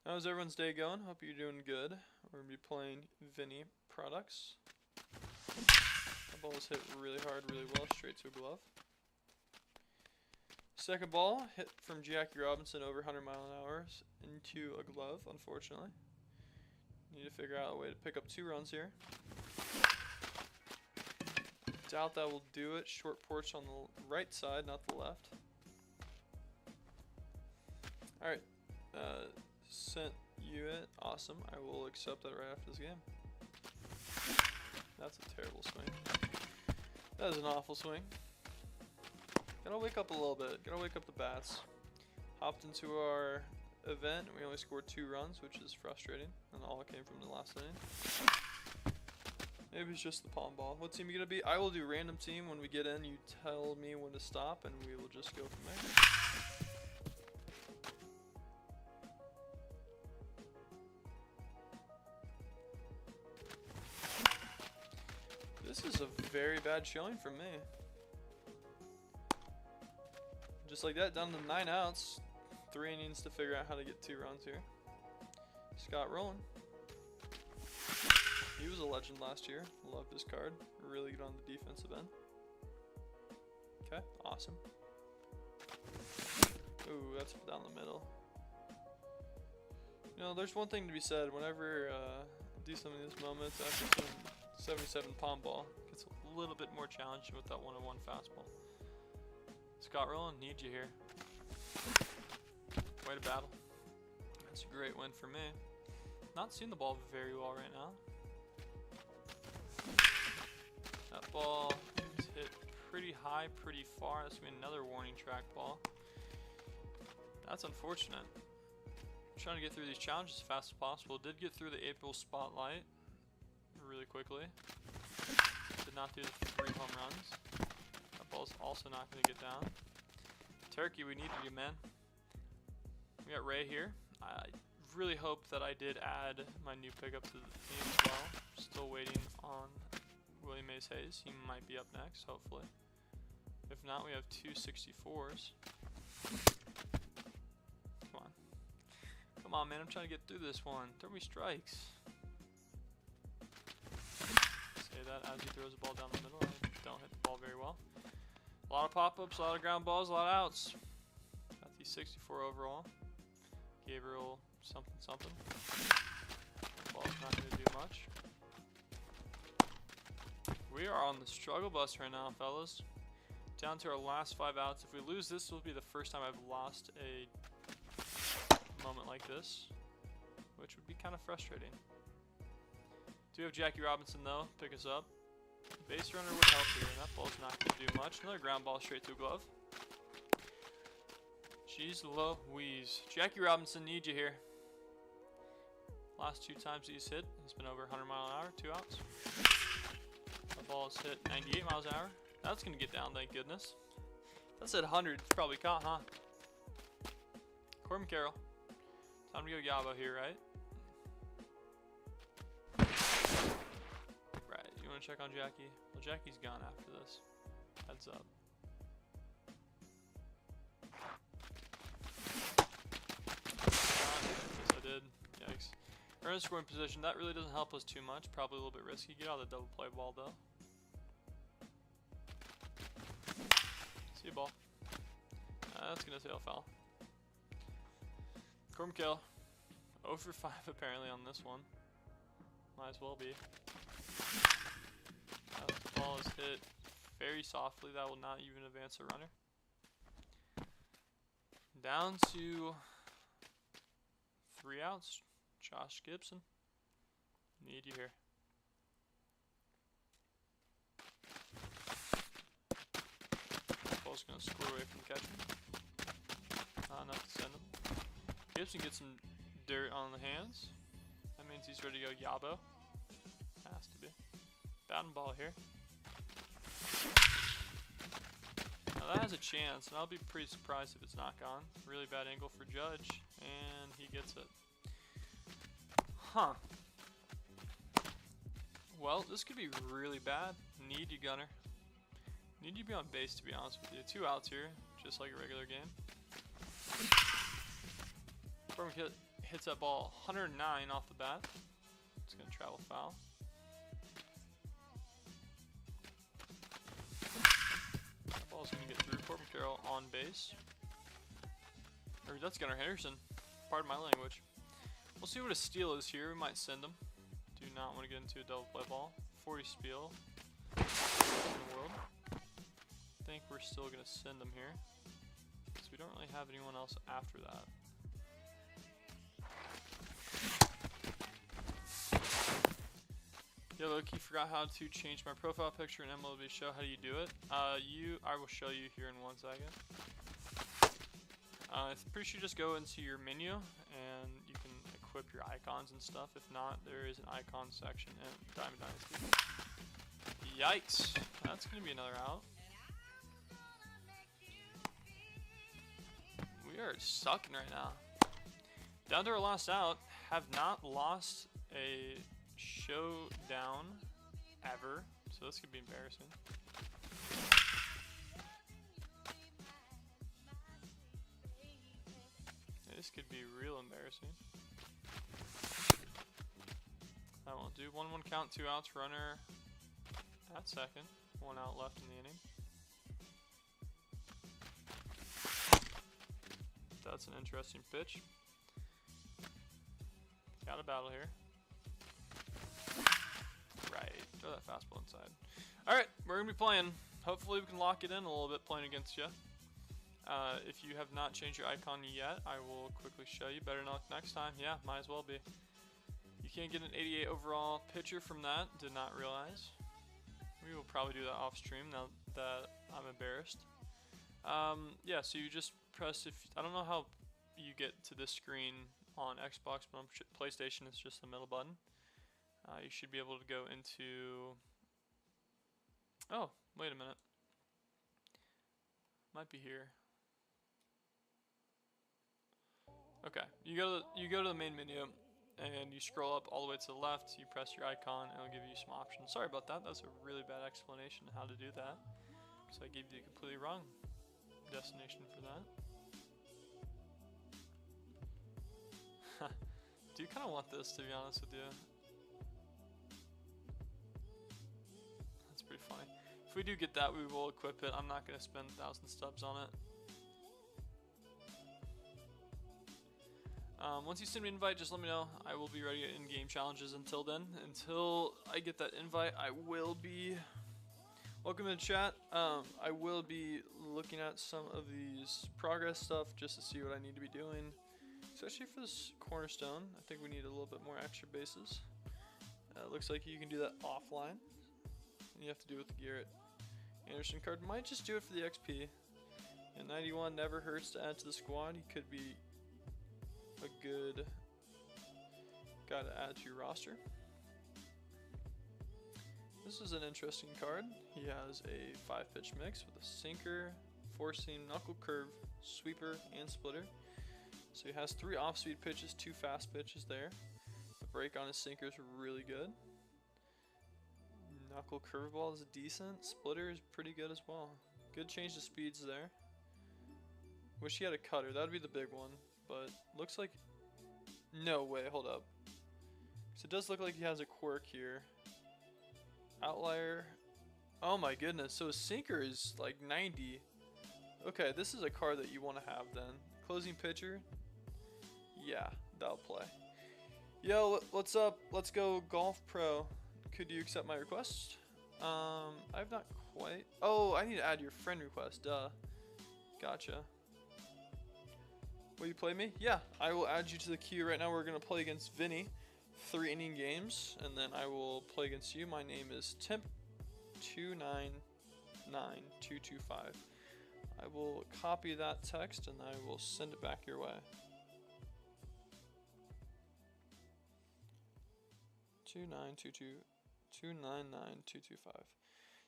How's everyone's day going? Hope you're doing good. We're going to be playing Vinny products. That ball was hit really hard, really well, straight to a glove. Second ball, hit from Jackie Robinson over 100 mph into a glove, unfortunately. Need to figure out a way to pick up 2 runs here. Doubt that will do it. Short porch on the right side, not the left. Alright. Sent you it. Awesome. I will accept that right after this game. That's a terrible swing. That is an awful swing. Gotta wake up a little bit. Gotta wake up the bats. Hopped into our event and we only scored 2 runs, which is frustrating. And all came from the last inning. Maybe it's just the palm ball. What team are you gonna be? I will do random team. When we get in, you tell me when to stop and we will just go from there. This is a very bad showing from me. Just like that, down to 9 outs. 3 innings to figure out how to get 2 runs here. Scott rolling. He was a legend last year. Loved his card. Really good on the defensive end. Okay, awesome. Ooh, that's down the middle. You know, there's one thing to be said. Whenever do some of these moments after some 77 palm ball, gets a little bit more challenging with that 1-on-1 fastball. Scott Rowland, need you here. Way to battle. That's a great win for me. Not seeing the ball very well right now. That ball is hit pretty high, pretty far. That's going to be another warning track ball. That's unfortunate. I'm trying to get through these challenges as fast as possible. Did get through the April spotlight really quickly. Did not do the 3 home runs. That ball's also not going to get down. Turkey, we needed you, man. We got Ray here. I really hope that I did add my new pickup to the team as well. Still waiting on William Mays Hayes. He might be up next, hopefully. If not, we have 2 64s. Come on. Come on, man. I'm trying to get through this one. Throw me strikes. Say that as he throws the ball down the middle. I don't hit the ball very well. A lot of pop-ups, a lot of ground balls, a lot of outs. Got the 64 overall. Gabriel something something. Ball's not going to do much. We are on the struggle bus right now, fellas. Down to our last 5 outs. If we lose this, will be the first time I've lost a moment like this, which would be kind of frustrating. Do have Jackie Robinson though, pick us up. Base runner would help here, and that ball's not going to do much. Another ground ball straight to a glove. Jeez Louise. Jackie Robinson, need you here. Last 2 times he's hit, he's been over 100 miles an hour, 2 outs. The ball is hit 98 miles an hour. That's going to get down, thank goodness. That said 100, it's probably caught, huh? Corbin Carroll. Time to go Yabo here, right? Right, you want to check on Jackie? Well, Jackie's gone after this. Heads up. Yes, I did. Yikes. We're in a scoring position. That really doesn't help us too much. Probably a little bit risky. Get out of the double play ball, though. See a ball. That's going to sail foul. Corbin kill. 0 for 5 apparently on this one. Might as well be. The ball is hit very softly. That will not even advance a runner. Down to 3 outs. Josh Gibson. Need you here. Ball's going to square away from catching. Not enough to send him. Gibson gets some dirt on the hands. That means he's ready to go Yabo. Has to be. Batting ball here. Now that has a chance, and I'll be pretty surprised if it's not gone. Really bad angle for Judge, and he gets it. Huh. Well, this could be really bad. Need you, Gunner. Need you to be on base, to be honest with you. 2 outs here, just like a regular game. Corbin hits that ball 109 off the bat. It's going to travel foul. That ball's going to get through. Corbin Carroll on base. Or that's Gunnar Henderson. Pardon my language. We'll see what a steal is here. We might send him. Do not want to get into a double play ball. 40 spiel. In the world. I think we're still going to send him here, because we don't really have anyone else after that. Yeah, look, you forgot how to change my profile picture in MLB Show. How do you do it? I will show you here in 1 second. I'm pretty sure you just go into your menu and you can equip your icons and stuff. If not, there is an icon section in Diamond Dynasty. Yikes! That's gonna be another out. We are sucking right now. Down to our last out. Have not lost a showdown ever, so this could be embarrassing. This could be real embarrassing. I won't do 1-1 count, 2 outs, runner at second, 1 out left in the inning. That's an interesting pitch. Got a battle here. Right, throw that fastball inside. Alright, we're going to be playing. Hopefully we can lock it in a little bit playing against you. If you have not changed your icon yet, I will quickly show you. Better luck next time. Yeah, might as well be. You can't get an 88 overall pitcher from that. Did not realize. We will probably do that off stream now that I'm embarrassed. Yeah, so you just press, I don't know how you get to this screen on Xbox, but on PlayStation it's just the middle button. You should be able to go into, oh, wait a minute. Might be here. Okay, you go to the main menu and you scroll up all the way to the left, you press your icon and it'll give you some options. Sorry about that, that's a really bad explanation of how to do that. So I gave you a completely wrong destination for that. Do you kind of want this, to be honest with you? That's pretty funny. If we do get that, we will equip it. I'm not going to spend 1,000 stubs on it. Once you send me an invite, just let me know. I will be ready in game challenges until then. Until I get that invite, I will be... Welcome to the chat. I will be looking at some of these progress stuff just to see what I need to be doing. Especially for this cornerstone, I think we need a little bit more extra bases. Looks like you can do that offline. You have to do it with the Garrett Anderson card. Might just do it for the XP. And 91 never hurts to add to the squad. He could be a good guy to add to your roster. This is an interesting card. He has a 5-pitch mix with a sinker, 4-seam, knuckle curve, sweeper, and splitter. So he has 3 off-speed pitches, 2 fast pitches there. The break on his sinker is really good. Knuckle curveball is decent. Splitter is pretty good as well. Good change of speeds there. Wish he had a cutter. That would be the big one. But looks like... No way, hold up. So it does look like he has a quirk here. Outlier. Oh my goodness. So his sinker is like 90. Okay, this is a card that you want to have then. Closing pitcher. Yeah, that'll play. Yo, what's up? Let's go Golf Pro. Could you accept my request? I've not quite. Oh, I need to add your friend request. Duh. Gotcha. Will you play me? Yeah, I will add you to the queue right now. We're going to play against Vinny. 3-inning games, and then I will play against you. My name is Temp299225. I will copy that text and I will send it back your way. 299225.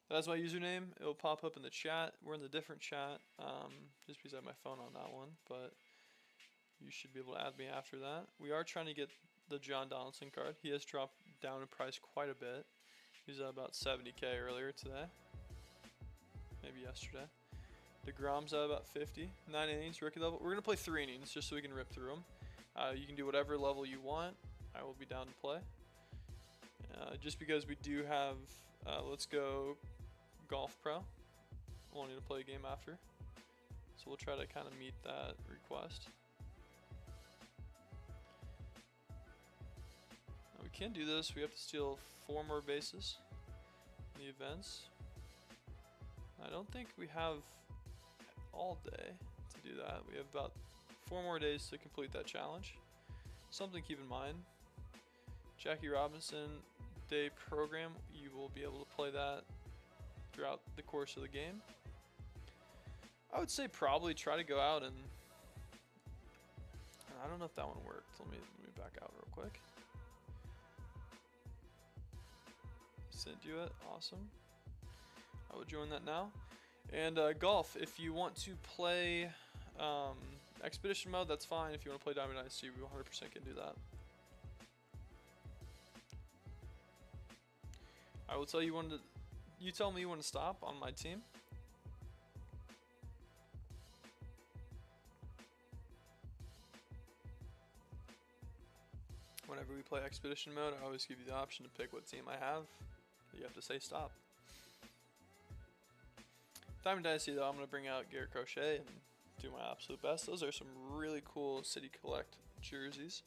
That's my username. It'll pop up in the chat. We're in the different chat. Just because I have my phone on that one, but you should be able to add me after that. We are trying to get the John Donaldson card. He has dropped down in price quite a bit. He was at about 70k earlier today. Maybe yesterday. DeGrom's at about 50. 9 innings, rookie level. We're going to play 3 innings just so we can rip through them. You can do whatever level you want. I will be down to play. Just because we do have, let's go Golf Pro. We'll need to play a game after. So we'll try to kind of meet that request. Now we can do this. We have to steal 4 more bases in the events. I don't think we have all day to do that. We have about 4 more days to complete that challenge. Something to keep in mind. Jackie Robinson day program, you will be able to play that throughout the course of the game. I would say probably try to go out and I don't know if that one worked. Let me back out real quick. Sent you it. Awesome. I will join that now. And golf, if you want to play expedition mode, that's fine. If you want to play Diamond Dynasty, we 100% can do that. I will tell you when to. You tell me when to stop on my team. Whenever we play expedition mode, I always give you the option to pick what team I have. You have to say stop. Diamond Dynasty though, I'm going to bring out Garrett Crochet and do my absolute best. Those are some really cool City Collect jerseys.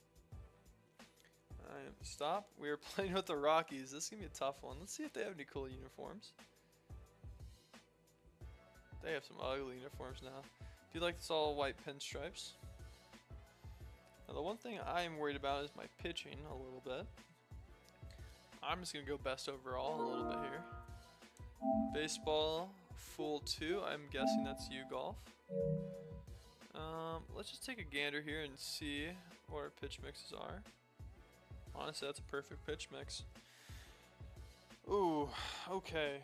Alright, stop. We are playing with the Rockies. This is going to be a tough one. Let's see if they have any cool uniforms. They have some ugly uniforms now. Do you like this all white pinstripes? Now the one thing I am worried about is my pitching a little bit. I'm just going to go best overall a little bit here. Baseball, full 2. I'm guessing that's you, Golf. Let's just take a gander here and see what our pitch mixes are. Honestly, that's a perfect pitch mix. Ooh, okay.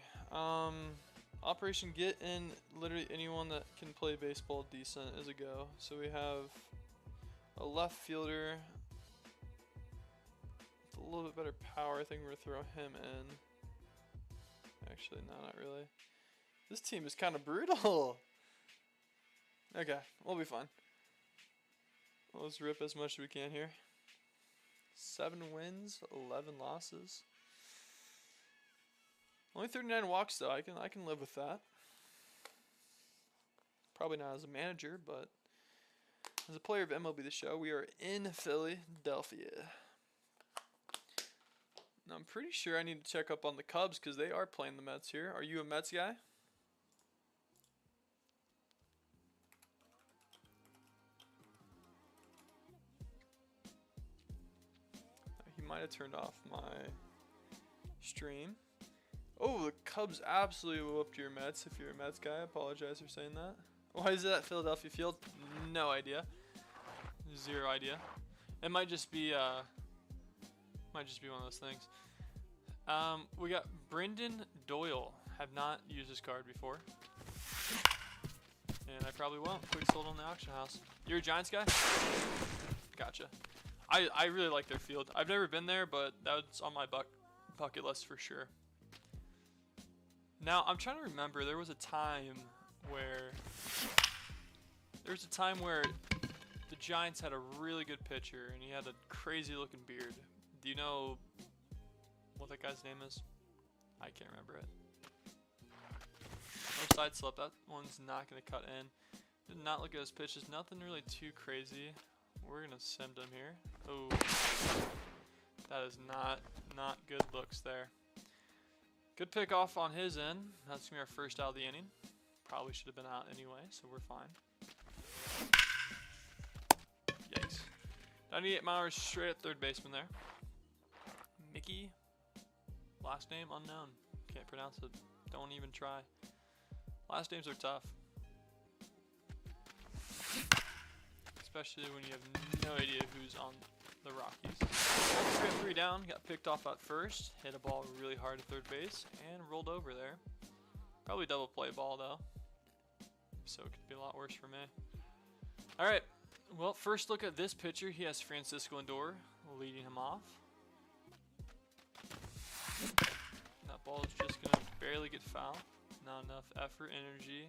Operation Get in literally anyone that can play baseball decent is a go. So we have a left fielder with a little bit better power. I think we're gonna throw him in. Actually, no, not really. This team is kind of brutal. Okay, we'll be fine. Let's rip as much as we can here. 7 wins, 11 losses. Only 39 walks though. I can live with that. Probably not as a manager, but as a player of MLB The Show, we are in Philadelphia. Now, I'm pretty sure I need to check up on the Cubs because they are playing the Mets here. Are you a Mets guy? He might have turned off my stream. Oh, the Cubs absolutely whooped your Mets. If you're a Mets guy, I apologize for saying that. Why is it at Philadelphia Field? No idea. Zero idea. It might just be one of those things. We got Brendan Doyle. Have not used this card before, and I probably won't. Quick sold on the auction house. You're a Giants guy? Gotcha. I really like their field. I've never been there, but that's on my bucket list for sure. Now I'm trying to remember. There was a time where the Giants had a really good pitcher, and he had a crazy looking beard. Do you know what that guy's name is? I can't remember it. No side slip. That one's not going to cut in. Did not look at his pitches. Nothing really too crazy. We're going to send him here. Oh, that is not good looks there. Good pick off on his end. That's going to be our first out of the inning. Probably should have been out anyway, so we're fine. Yikes. 98 miles straight at third baseman there. Mickey. Last name unknown. Can't pronounce it. Don't even try. Last names are tough. Especially when you have no idea who's on the Rockies. 3 down. Got picked off at first. Hit a ball really hard at third base. And rolled over there. Probably double play ball though. So it could be a lot worse for me. Alright. Well, first look at this pitcher. He has Francisco Lindor leading him off. That ball is just going to barely get foul. Not enough effort, energy,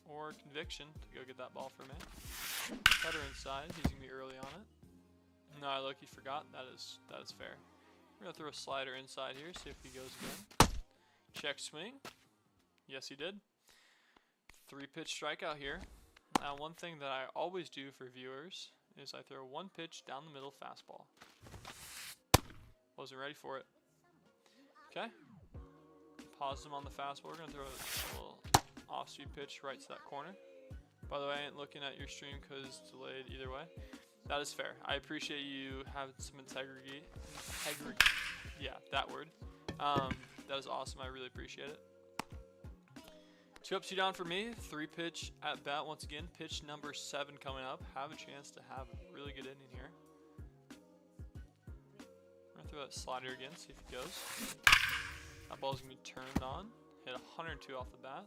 or conviction to go get that ball for me. Cutter inside. He's going to be early on it. No, look, he forgot. That is fair. We're going to throw a slider inside here, see if he goes again. Check swing. Yes, he did. 3-pitch strikeout here. Now, one thing that I always do for viewers is I throw 1 pitch down the middle fastball. Wasn't ready for it. Okay. Pause him on the fastball. We're going to throw a little off-speed pitch right to that corner. By the way, I ain't looking at your stream because it's delayed either way. That is fair. I appreciate you having some integrity Yeah, that word. That is awesome. I really appreciate it. 2 up, 2 down for me. 3 pitch at bat once again. Pitch number 7 coming up. Have a chance to have a really good inning here. I'm going to throw that slider again, see if it goes. That ball's going to be turned on. Hit 102 off the bat.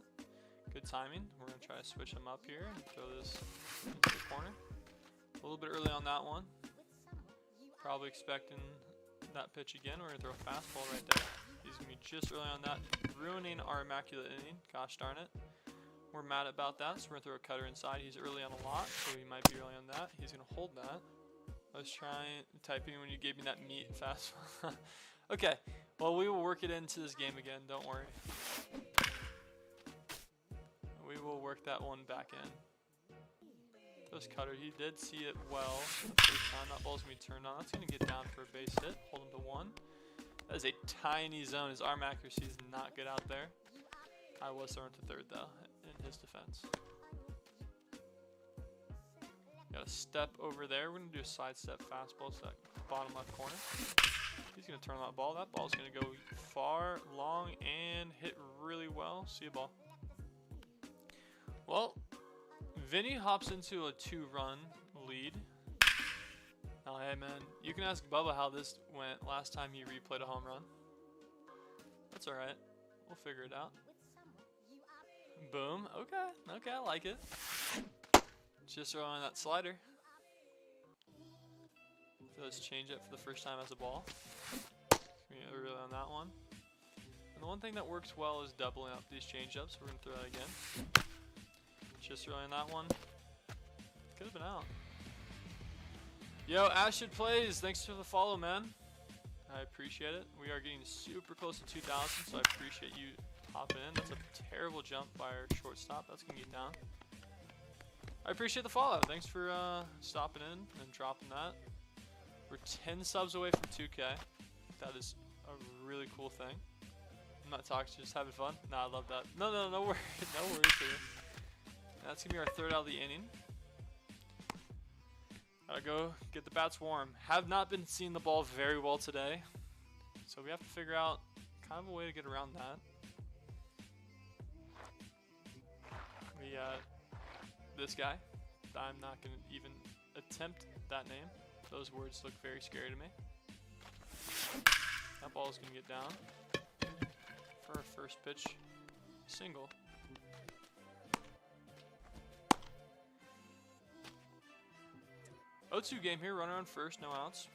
Good timing. We're going to try to switch them up here and throw this into the corner. A little bit early on that one. Probably expecting that pitch again. We're going to throw a fastball right there. He's going to be just early on that, ruining our immaculate inning. Gosh darn it. We're mad about that, so we're going to throw a cutter inside. He's early on a lot, so he might be early on that. He's going to hold that. I was trying typing when you gave me that meat fastball. Okay, well, we will work it into this game again. Don't worry. We will work that one back in. Those cutter, he did see it well the first time. That ball's going to be turned on. That's going to get down for a base hit. Hold him to 1. That is a tiny zone. His arm accuracy is not good out there. I was thrown to 3rd though, in his defense. Got a step over there. We're going to do a side step fastball to that bottom left corner. He's going to turn that ball. That ball's going to go far, long, and hit really well. See a ball. Well, Vinny hops into a 2-run lead. Oh, hey man, you can ask Bubba how this went last time he replayed a home run. That's alright. We'll figure it out. Boom. Okay, I like it. Just throwing that slider. Let's change it for the first time as a ball. Really on that one. And the one thing that works well is doubling up these change-ups. We're going to throw that again. Just really on that one. Could have been out. Yo, Ashton Plays, thanks for the follow, man. I appreciate it. We are getting super close to 2,000, so I appreciate you hopping in. That's a terrible jump by our shortstop. That's going to get down. I appreciate the follow. Thanks for stopping in and dropping that. We're 10 subs away from 2K. That is a really cool thing. I'm not talking, just having fun. Nah, I love that. No worries. No worries here. That's going to be our 3rd out of the inning. Gotta go get the bats warm. Have not been seeing the ball very well today, so we have to figure out kind of a way to get around that. We got this guy. I'm not going to even attempt that name. Those words look very scary to me. That ball is going to get down for our first pitch single. 0-2 game here, runner on first, no outs.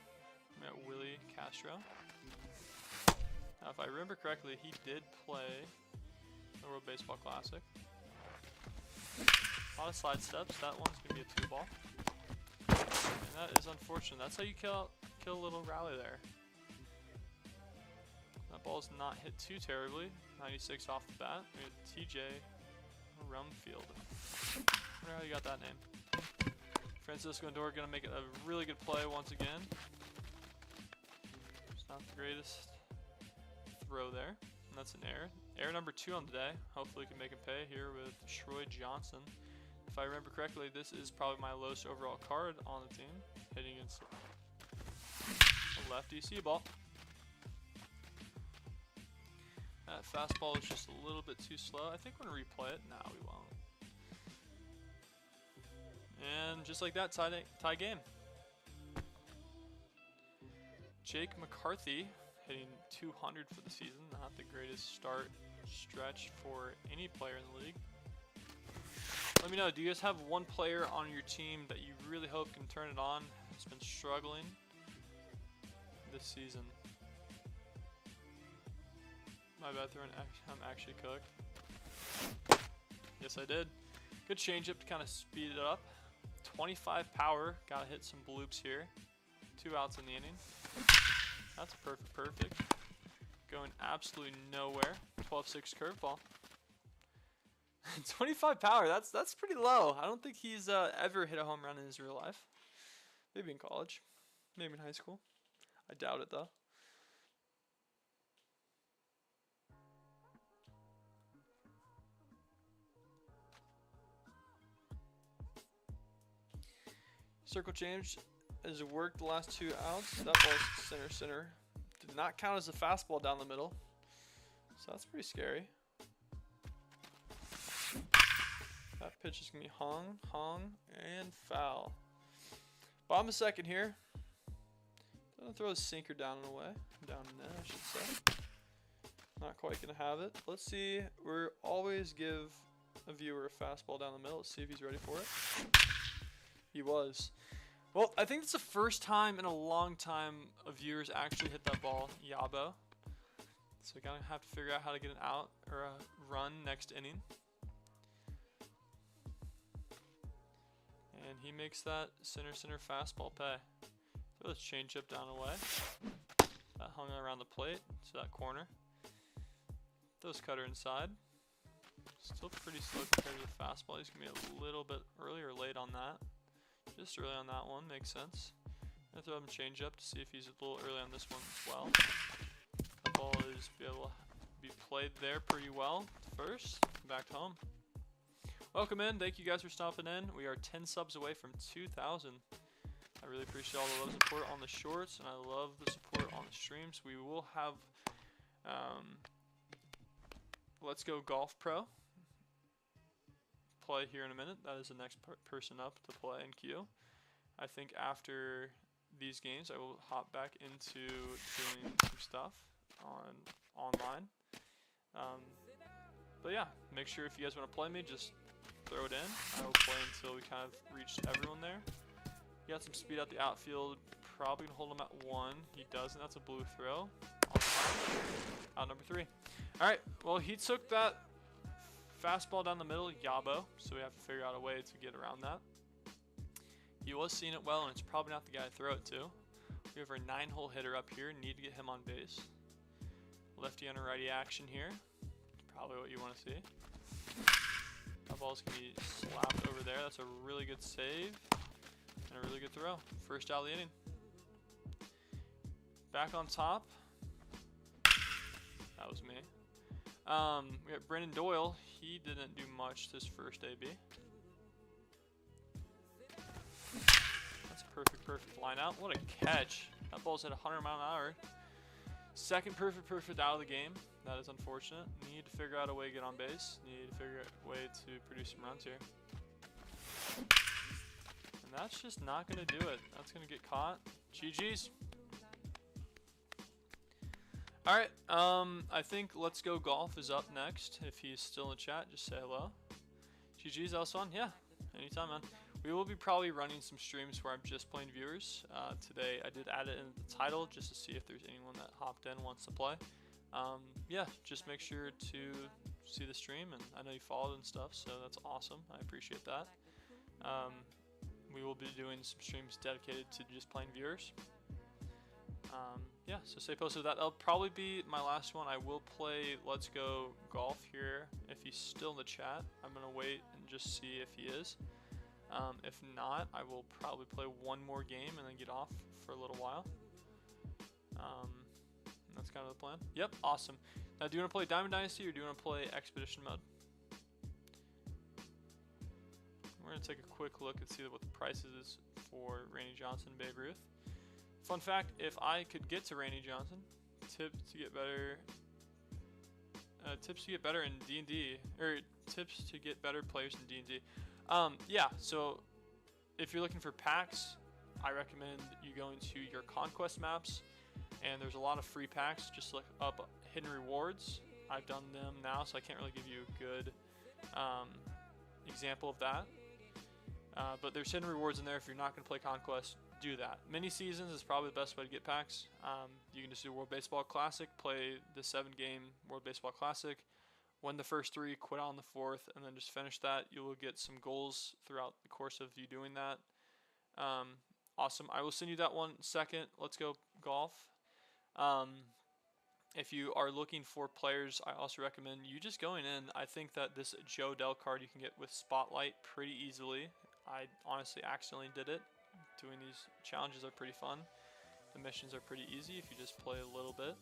I'm at Willie Castro. Now, if I remember correctly, he did play the World Baseball Classic. A lot of slide steps. That one's going to be a 2-ball. And that is unfortunate. That's how you kill a little rally there. That ball's not hit too terribly. 96 off the bat. We had TJ Rumfield. I wonder how you got that name. Francisco Lindor going to make it a really good play once again. It's not the greatest throw there. And that's an error. Error number 2 on the day. Hopefully we can make him pay here with Troy Johnson. If I remember correctly, this is probably my lowest overall card on the team. Hitting against a lefty. See a ball. That fastball is just a little bit too slow. I think we're going to replay it. No, we won't. And just like that, tie game. Jake McCarthy hitting 200 for the season. Not the greatest stretch for any player in the league. Let me know, do you guys have one player on your team that you really hope can turn it on? It's been struggling this season. My bad, I'm actually cooked. Yes, I did. Good changeup to kind of speed it up. 25 power. Gotta hit some bloops here. 2 outs in the inning. That's perfect. Going absolutely nowhere. 12-6 curveball. 25 power. That's pretty low. I don't think he's ever hit a home run in his real life. Maybe in college. Maybe in high school. I doubt it though. Circle change has worked the last 2 outs. That ball's center. Did not count as a fastball down the middle. So that's pretty scary. That pitch is going to be hung, and foul. Bottom of second here. Gonna throw a sinker down and away. Down and in, I should say. Not quite going to have it. Let's see. We always give a viewer a fastball down the middle. Let's see if he's ready for it. He was. Well, I think it's the first time in a long time a viewer's actually hit that ball, Yabo. So we're gonna have to figure out how to get an out or a run next inning. And he makes that center fastball pay. Throw this changeup down away. That hung around the plate to that corner. Throws cutter inside. Still pretty slow compared to the fastball. He's gonna be a little bit early or late on that. Just early on that one, makes sense. I'm gonna throw him a changeup to see if he's a little early on this one as well. The ball is able to be played there pretty well. First, back to home. Welcome in. Thank you guys for stopping in. We are 10 subs away from 2,000. I really appreciate all the love and support on the shorts, and I love the support on the streams. We will have Let's Go Golf Pro play here in a minute. That is the next person up to play in queue. I think after these games, I will hop back into doing some stuff online. But yeah, make sure if you guys want to play me, just throw it in. I will play until we kind of reach everyone there. He got some speed out the outfield. Probably gonna hold him at 1. He does, and that's a blue throw. Out number 3. All right. Well, he took that fastball down the middle, Yabo. So we have to figure out a way to get around that. He was seeing it well, and it's probably not the guy to throw it to. We have our 9-hole hitter up here. Need to get him on base. Lefty on a righty action here. Probably what you want to see. That ball's going to be slapped over there. That's a really good save and a really good throw. First out of the inning. Back on top. That was me. We got Brendan Doyle. He didn't do much this first AB. That's a perfect line out. What a catch. That ball's at 100 mile an hour. Second perfect out of the game. That is unfortunate. Need to figure out a way to get on base. Need to figure out a way to produce some runs here. And that's just not going to do it. That's going to get caught. GG's. Alright, I think Let's Go Golf is up next. If he's still in the chat, just say hello. GG's, that was fun. Yeah, anytime, man. We will be probably running some streams where I'm just playing viewers. Today I did add it in the title just to see if there's anyone that hopped in wants to play. Yeah, just make sure to see the stream, and I know you followed and stuff, so that's awesome. I appreciate that. We will be doing some streams dedicated to just playing viewers. Yeah, so stay posted with that. That'll probably be my last one. I will play Let's Go Golf here. If he's still in the chat, I'm going to wait and just see if he is. If not, I will probably play one more game and then get off for a little while. That's kind of the plan. Yep, awesome. Now, do you want to play Diamond Dynasty or do you want to play Expedition Mode? We're going to take a quick look and see what the prices is for Randy Johnson and Babe Ruth. Fun fact, if I could get to Randy Johnson, tips to get better in D&D, or tips to get better players in D&D. Yeah, so if you're looking for packs, I recommend you go into your Conquest maps, and there's a lot of free packs. Just look up Hidden Rewards. I've done them now, so I can't really give you a good example of that. But there's Hidden Rewards in there. If you're not going to play Conquest, do that. Mini seasons is probably the best way to get packs. You can just do World Baseball Classic, play the 7-game World Baseball Classic, win the first 3, quit on the 4th, and then just finish that. You will get some goals throughout the course of you doing that. Awesome. I will send you that one second. Let's Go Golf. If you are looking for players, I also recommend you just going in. I think that this Joe Dell card you can get with Spotlight pretty easily. I honestly accidentally did it. Doing these challenges are pretty fun. The missions are pretty easy if you just play a little bit.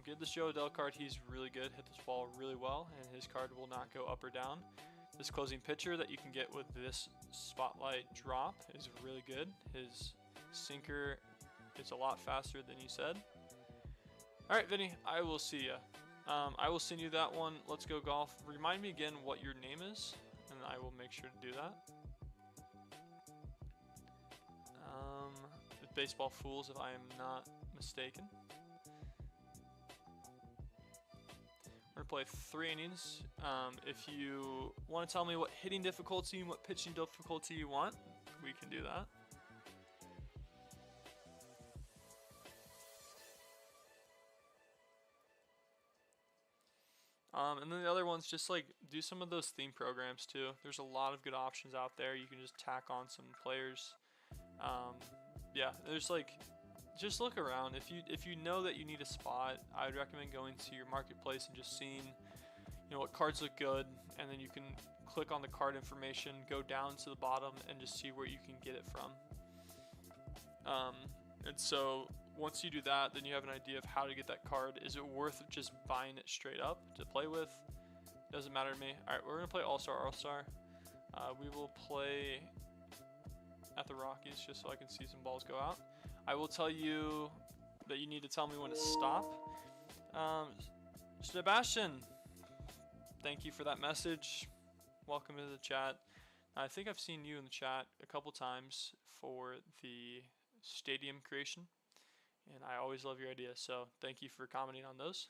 Get this Joe Adele card. He's really good. Hit this ball really well, and his card will not go up or down. This closing pitcher that you can get with this Spotlight drop is really good. His sinker is a lot faster than you said. Alright, Vinny, I will see ya. I will send you that one. Let's go golf. Remind me again what your name is, and I will make sure to do that. Baseball Fools, if I am not mistaken. We're gonna play 3 innings. If you want to tell me what hitting difficulty and what pitching difficulty you want, we can do that. And then the other ones, just like do some of those theme programs too. There's a lot of good options out there. You can just tack on some players. Yeah, there's like, just look around. If you know that you need a spot, I would recommend going to your marketplace and just seeing, you know, what cards look good, and then you can click on the card information, go down to the bottom, and just see where you can get it from. And so once you do that, then you have an idea of how to get that card. Is it worth just buying it straight up to play with? Doesn't matter to me. Alright, we're gonna play All-Star. We will play at the Rockies just so I can see some balls go out. I will tell you that you need to tell me when to stop. Sebastian, thank you for that message. Welcome to the chat. I think I've seen you in the chat a couple times for the stadium creation, and I always love your ideas, so thank you for commenting on those.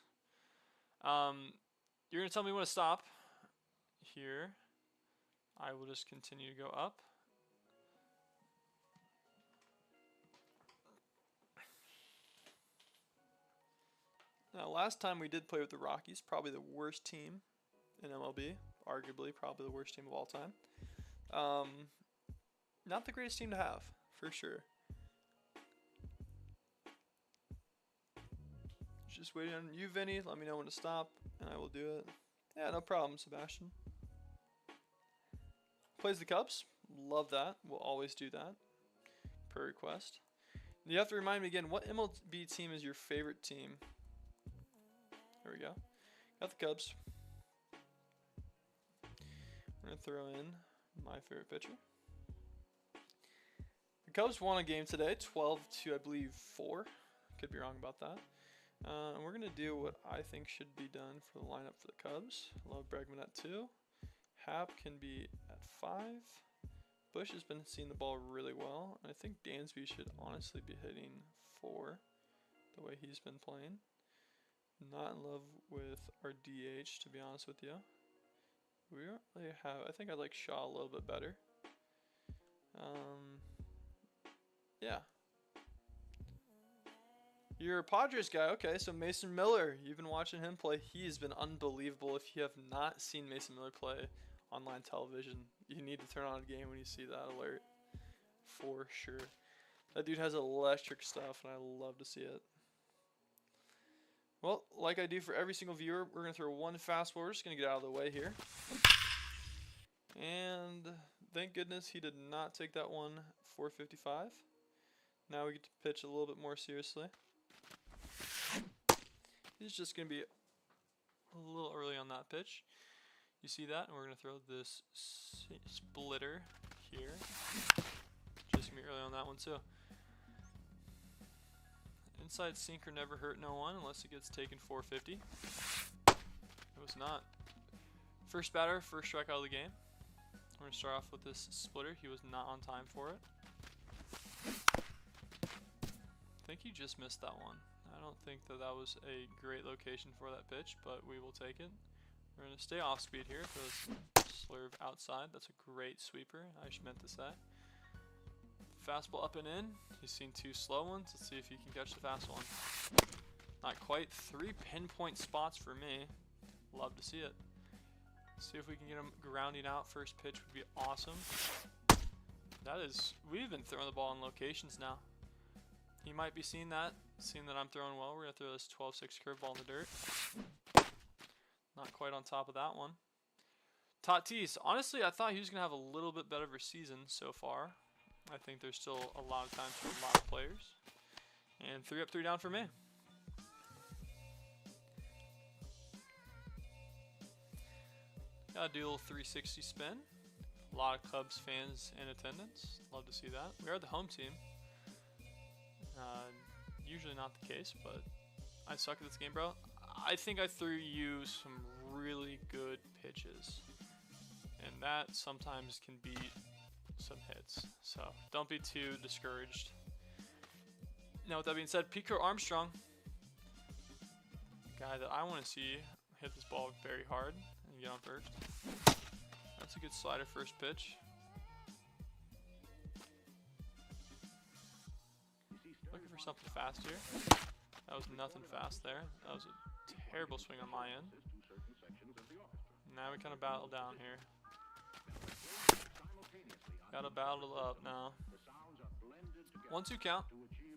You're going to tell me when to stop. Here, I will just continue to go up. Now, last time we did play with the Rockies, probably the worst team in MLB, arguably probably the worst team of all time. Not the greatest team to have, for sure. Just waiting on you, Vinny. Let me know when to stop, and I will do it. Yeah, no problem, Sebastian. Plays the Cubs. Love that. We'll always do that, per request. You have to remind me again, what MLB team is your favorite team? There we go. Got the Cubs. I'm going to throw in my favorite pitcher. The Cubs won a game today, 12-4, I believe, 4. Could be wrong about that. And we're going to do what I think should be done for the lineup for the Cubs. Love Bregman at 2. Happ can be at 5. Bush has been seeing the ball really well. And I think Dansby should honestly be hitting 4 the way he's been playing. Not in love with our DH, to be honest with you. We don't really have, I think I like Shaw a little bit better. Yeah. You're a Padres guy. Okay, so Mason Miller. You've been watching him play. He has been unbelievable. If you have not seen Mason Miller play online television, you need to turn on a game when you see that alert. For sure. That dude has electric stuff, and I love to see it. Well, like I do for every single viewer, we're going to throw one fastball. We're just going to get out of the way here. And thank goodness he did not take that one for 55. Now we get to pitch a little bit more seriously. He's just going to be a little early on that pitch. You see that? And we're going to throw this splitter here. Just going to be early on that one too. Inside sinker never hurt no one unless it gets taken 450. It was not. First batter, first strikeout of the game. We're going to start off with this splitter. He was not on time for it. I think he just missed that one. I don't think that was a great location for that pitch, but we will take it. We're going to stay off speed here. Throws slurve outside. That's a great sweeper, I meant to say. Fastball up and in. He's seen 2 slow ones. Let's see if he can catch the fast one. Not quite. 3 pinpoint spots for me. Love to see it. See if we can get him grounding out. First pitch would be awesome. That is, we've been throwing the ball in locations now. He might be seeing that I'm throwing well. We're going to throw this 12-6 curveball in the dirt. Not quite on top of that one. Tatis, honestly, I thought he was going to have a little bit better of a season so far. I think there's still a lot of time for a lot of players. And 3 up, 3 down for me. Gotta do a little 360 spin. A lot of Cubs fans in attendance. Love to see that. We are the home team. Usually not the case, but I suck at this game, bro. I think I threw you some really good pitches, and that sometimes can beat some hits. So don't be too discouraged. Now, with that being said, Pico Armstrong, guy that I want to see hit this ball very hard and get on first. That's a good slider first pitch. Looking for something fast here. That was nothing fast there. That was a terrible swing on my end. Now we kind of battle down here. Gotta battle up now. 1-2 count.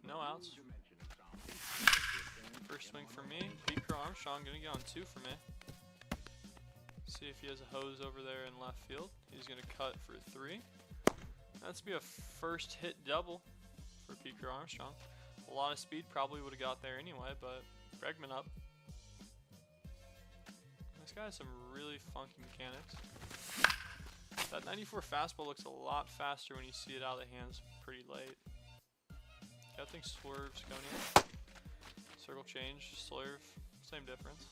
No outs. First swing for me. Pico Armstrong gonna get on 2 for me. See if he has a hose over there in left field. He's gonna cut for 3. That's be a first hit double for Pico Armstrong. A lot of speed, probably would have got there anyway, but Bregman up. This guy has some really funky mechanics. That 94 fastball looks a lot faster when you see it out of the hands pretty late. That thing swerves going in. Circle change, swerve, same difference.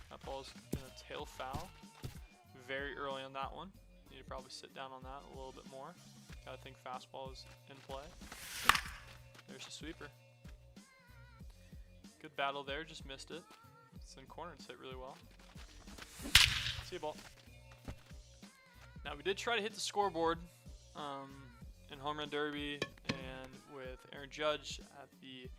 That ball's gonna tail foul very early on that one. Need to probably sit down on that a little bit more. Gotta think fastball is in play. There's the sweeper. Good battle there, just missed it. It's in corner, it's hit really well. See a ball. Now we did try to hit the scoreboard in Home Run Derby and with Aaron Judge at the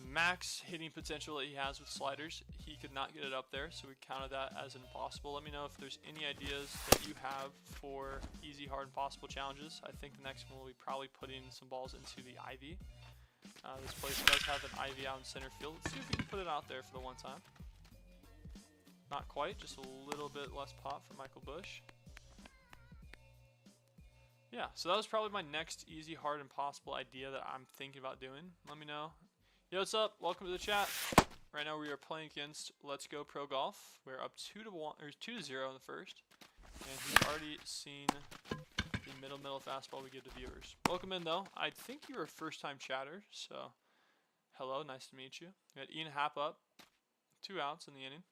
max hitting potential that he has with sliders. He could not get it up there, so we counted that as impossible. Let me know if there's any ideas that you have for easy, hard, impossible challenges. I think the next one will be probably putting some balls into the ivy. This place does have an ivy out in center field. Let's see if we can put it out there for the one time. Not quite, just a little bit less pop for Michael Bush. Yeah, so that was probably my next easy, hard, impossible idea that I'm thinking about doing. Let me know. Yo, what's up? Welcome to the chat. Right now we are playing against Let's Go Pro Golf. We're up 2-0 in the first, and he's already seen the middle fastball we give to viewers. Welcome in though. I think you're a first-time chatter, so hello, nice to meet you. We got Ian Happ up, 2 outs in the inning.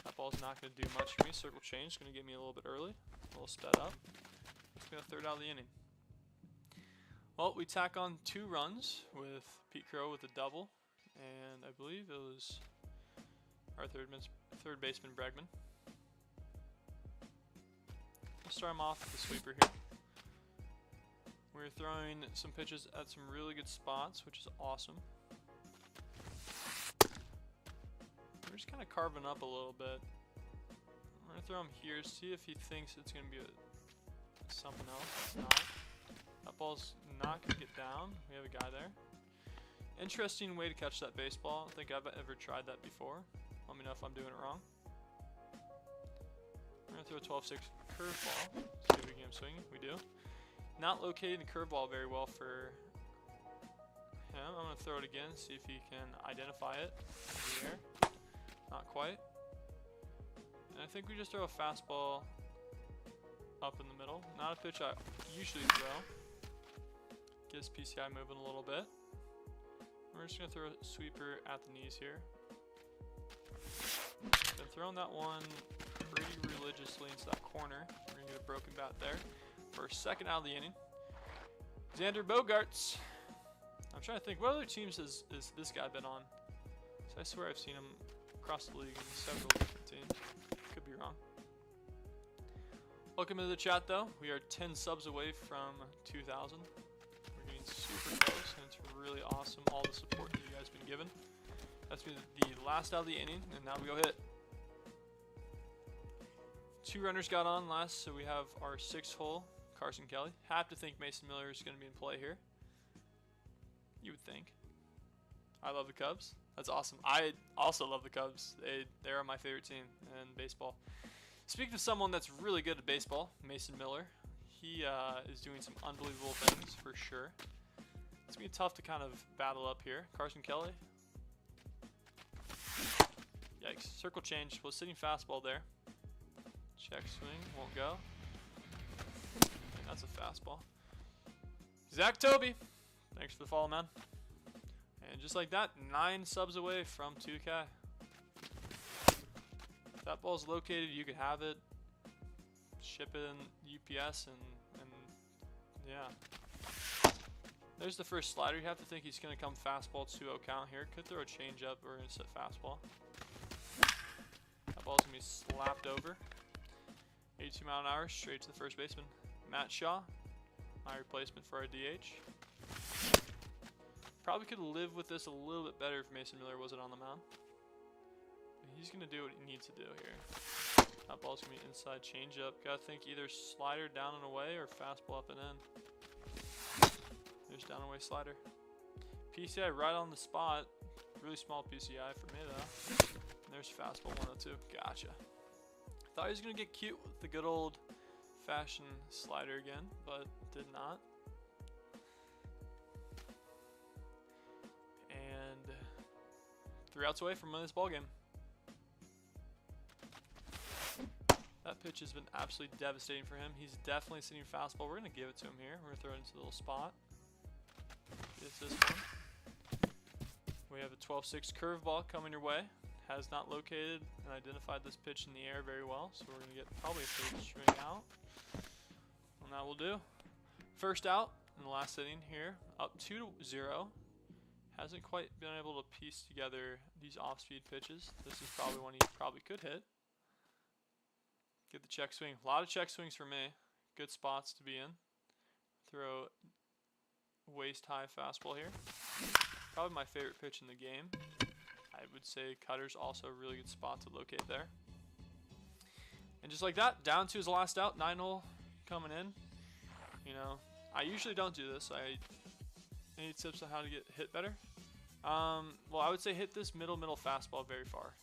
That ball's not going to do much for me. Circle change, going to get me a little bit early, a little sped up. Let's go 3rd out of the inning. Well, we tack on 2 runs with Pete Crow with a double, and I believe it was our third baseman Bregman. We'll start him off with the sweeper here. We're throwing some pitches at some really good spots, which is awesome. We're just kind of carving up a little bit. I'm going to throw him here, see if he thinks it's going to be something else. It's not. That ball's not going to get down. We have a guy there. Interesting way to catch that baseball. I don't think I've ever tried that before. Let me know if I'm doing it wrong. We're going to throw a 12-6 curveball. See if we can get him swinging. We do. Not locating the curveball very well for him. I'm going to throw it again, see if he can identify it in the air. Not quite. And I think we just throw a fastball up in the middle. Not a pitch I usually throw. Gets PCI moving a little bit. We're just going to throw a sweeper at the knees here. Been throwing that one pretty religiously into that corner. We're going to get a broken bat there. For 2nd out of the inning. Xander Bogaerts. I'm trying to think, what other teams has this guy been on? So I swear I've seen him across the league in several different teams. Could be wrong. Welcome to the chat though. We are 10 subs away from 2,000. We're getting super close and it's really awesome all the support that you guys have been given. That's been the last out of the inning and now we go hit. 2 runners got on last, so we have our 6th hole, Carson Kelly. Have to think Mason Miller is going to be in play here. You would think. I love the Cubs. That's awesome. I also love the Cubs. They are my favorite team in baseball. Speaking of someone that's really good at baseball, Mason Miller. He is doing some unbelievable things for sure. It's going to be tough to kind of battle up here. Carson Kelly. Yikes. Circle change. Was sitting fastball there. Check swing. Won't go. And that's a fastball. Zach Toby, thanks for the follow, man. And just like that, 9 subs away from 2K. If that ball's located, you can have it. Ship it in UPS and yeah. There's the first slider. You have to think he's going to come fastball 2-0 count here. Could throw a changeup or instant fastball. That ball's going to be slapped over. 82 mile an hour straight to the first baseman. Matt Shaw, my replacement for our DH. Probably could live with this a little bit better if Mason Miller wasn't on the mound. But he's going to do what he needs to do here. That ball's going to be inside changeup. Got to think either slider down and away or fastball up and in. There's down and away slider. PCI right on the spot. Really small PCI for me though. And there's fastball 102. Gotcha. Thought he was going to get cute with the good old fashioned slider again, but did not. And 3 outs away from winning this ball game. That pitch has been absolutely devastating for him. He's definitely sitting fastball. We're going to give it to him here. We're going to throw it into the little spot. It's this one. We have a 12-6 curveball coming your way. Has not located and identified this pitch in the air very well, so we're going to get probably a third string out. And that will do. First out in the last inning here, up 2-0. Hasn't quite been able to piece together these off-speed pitches. This is probably one he probably could hit. Get the check swing. A lot of check swings for me. Good spots to be in. Throw waist-high fastball here. Probably my favorite pitch in the game. I would say cutter's also a really good spot to locate there. And just like that, down to his last out. 9-hole coming in. You know, I usually don't do this. Any tips on how to get hit better? Well, I would say hit this middle fastball very far.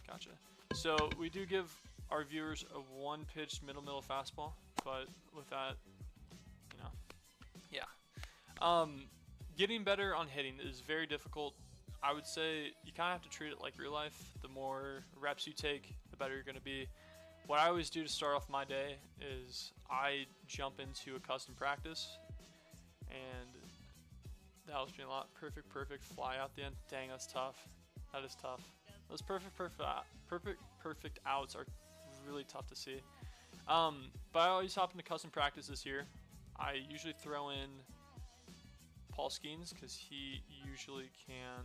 Gotcha. So we do give our viewers a 1-pitch middle fastball, but with that, you know, yeah. Getting better on hitting is very difficult. I would say you kind of have to treat it like real life. The more reps you take, the better you're going to be. What I always do to start off my day is I jump into a custom practice, and that helps me a lot. Perfect fly out the end. Dang, that's tough. That is tough. Those perfect outs are really tough to see. But I always hop into custom practices here. I usually throw in Paul Skeens because he usually can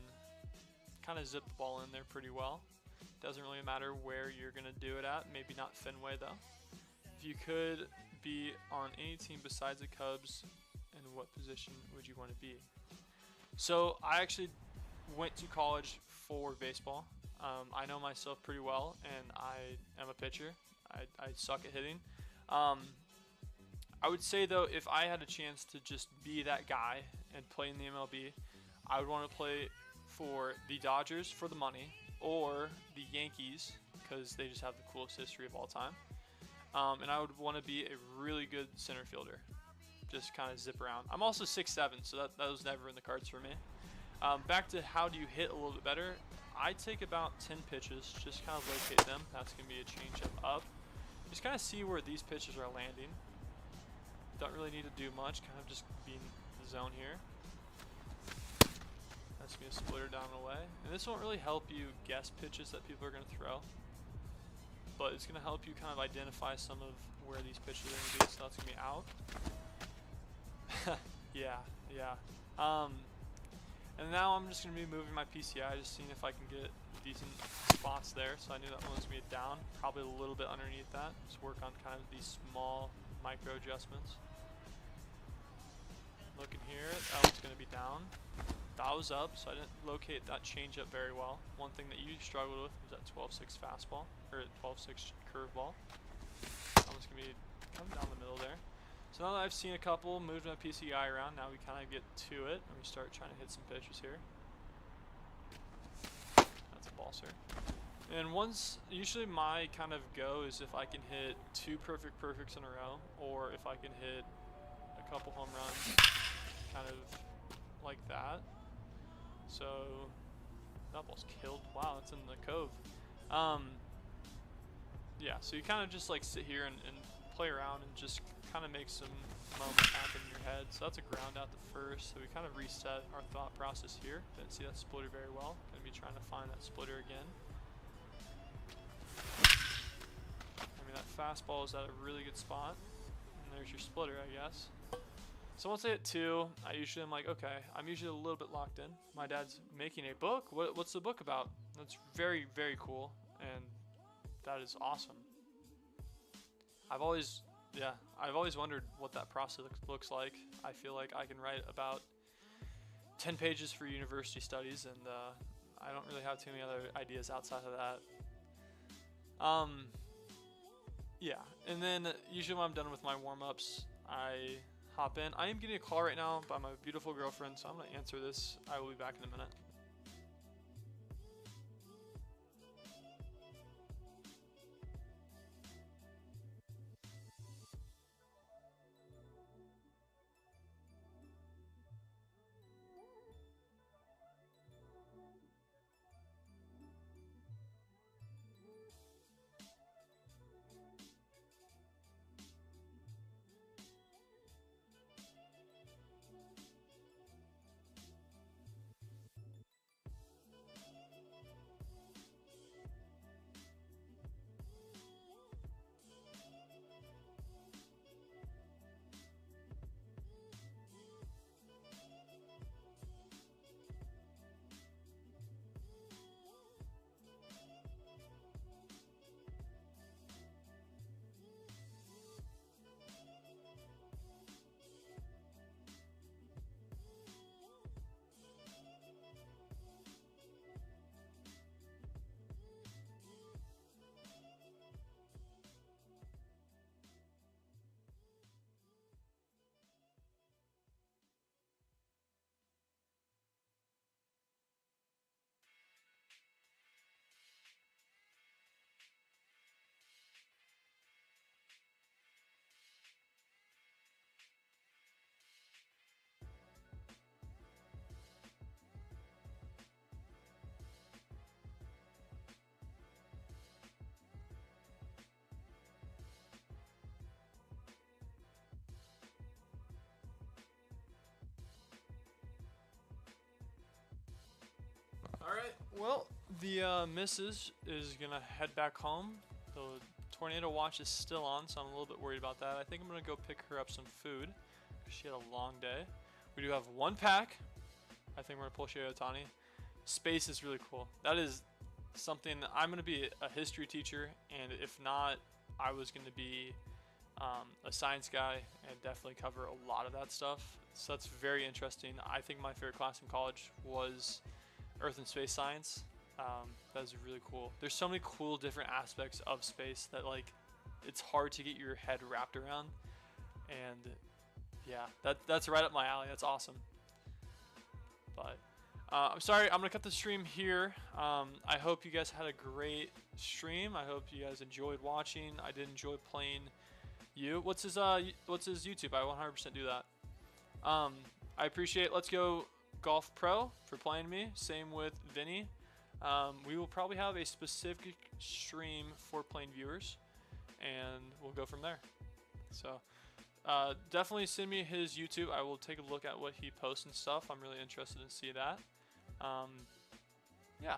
kind of zip the ball in there pretty well. Doesn't really matter where you're going to do it at. Maybe not Fenway though. If you could be on any team besides the Cubs, in what position would you want to be? So I actually went to college for baseball. I know myself pretty well, and I am a pitcher. I suck at hitting. I would say, though, if I had a chance to just be that guy and play in the MLB, I would want to play for the Dodgers for the money, or the Yankees, because they just have the coolest history of all time. And I would want to be a really good center fielder. Just kind of zip around. I'm also 6'7", so that was never in the cards for me. Back to how do you hit a little bit better. I take about 10 pitches, just kind of locate them. That's going to be a changeup up. Just kind of see where these pitches are landing. Don't really need to do much, kind of just be in the zone here. That's going to splitter down and away. And this won't really help you guess pitches that people are going to throw, but it's going to help you kind of identify some of where these pitches are going to be, so that's going to be out. yeah. And now I'm just going to be moving my PCI, just seeing if I can get decent spots there. So I knew that one was going to be down, probably a little bit underneath that. Just work on kind of these small micro adjustments. Looking here, that one's going to be down. That was up, so I didn't locate that changeup very well. One thing that you struggled with was that 12-6 fastball, or 12-6 curveball. That one's going to be coming down the middle there. So now that I've seen a couple, moved my PCI around, now we kind of get to it, and we start trying to hit some pitches here. That's a ball, sir. And usually my kind of go is if I can hit 2 perfects in a row, or if I can hit a couple home runs, kind of like that. So, that ball's killed. Wow, that's in the cove. Yeah, so you kind of just like sit here and play around and just kind of make some moments happen in your head. So that's a ground out the first. So we kind of reset our thought process here. Didn't see that splitter very well. Gonna be trying to find that splitter again. I mean, that fastball is at a really good spot. And there's your splitter, I guess. So once I hit 2, I usually am like, okay, I'm usually a little bit locked in. My dad's making a book. What's the book about? That's very, very cool, and that is awesome. I've always wondered what that process looks like. I feel like I can write about 10 pages for university studies, and I don't really have too many other ideas outside of that. Yeah, and then usually when I'm done with my warm-ups, I hop in. I am getting a call right now by my beautiful girlfriend, so I'm going to answer this. I will be back in a minute. Alright, well, the missus is going to head back home. The tornado watch is still on, so I'm a little bit worried about that. I think I'm going to go pick her up some food, because she had a long day. We do have 1 pack. I think we're going to pull Shohei Ohtani. Space is really cool. That is something that I'm going to be a history teacher, and if not, I was going to be a science guy and definitely cover a lot of that stuff. So that's very interesting. I think my favorite class in college was Earth and Space Science. That was really cool. There's so many cool different aspects of space that like it's hard to get your head wrapped around. And yeah, that's right up my alley. That's awesome. But I'm sorry, I'm gonna cut the stream here. I hope you guys had a great stream. I hope you guys enjoyed watching. I did enjoy playing you. What's his YouTube? I 100% do that. I appreciate Let's Go Golf Pro for playing me. Same with Vinny. We will probably have a specific stream for playing viewers, and we'll go from there. So definitely send me his YouTube. I will take a look at what he posts and stuff. I'm really interested to see that. Yeah.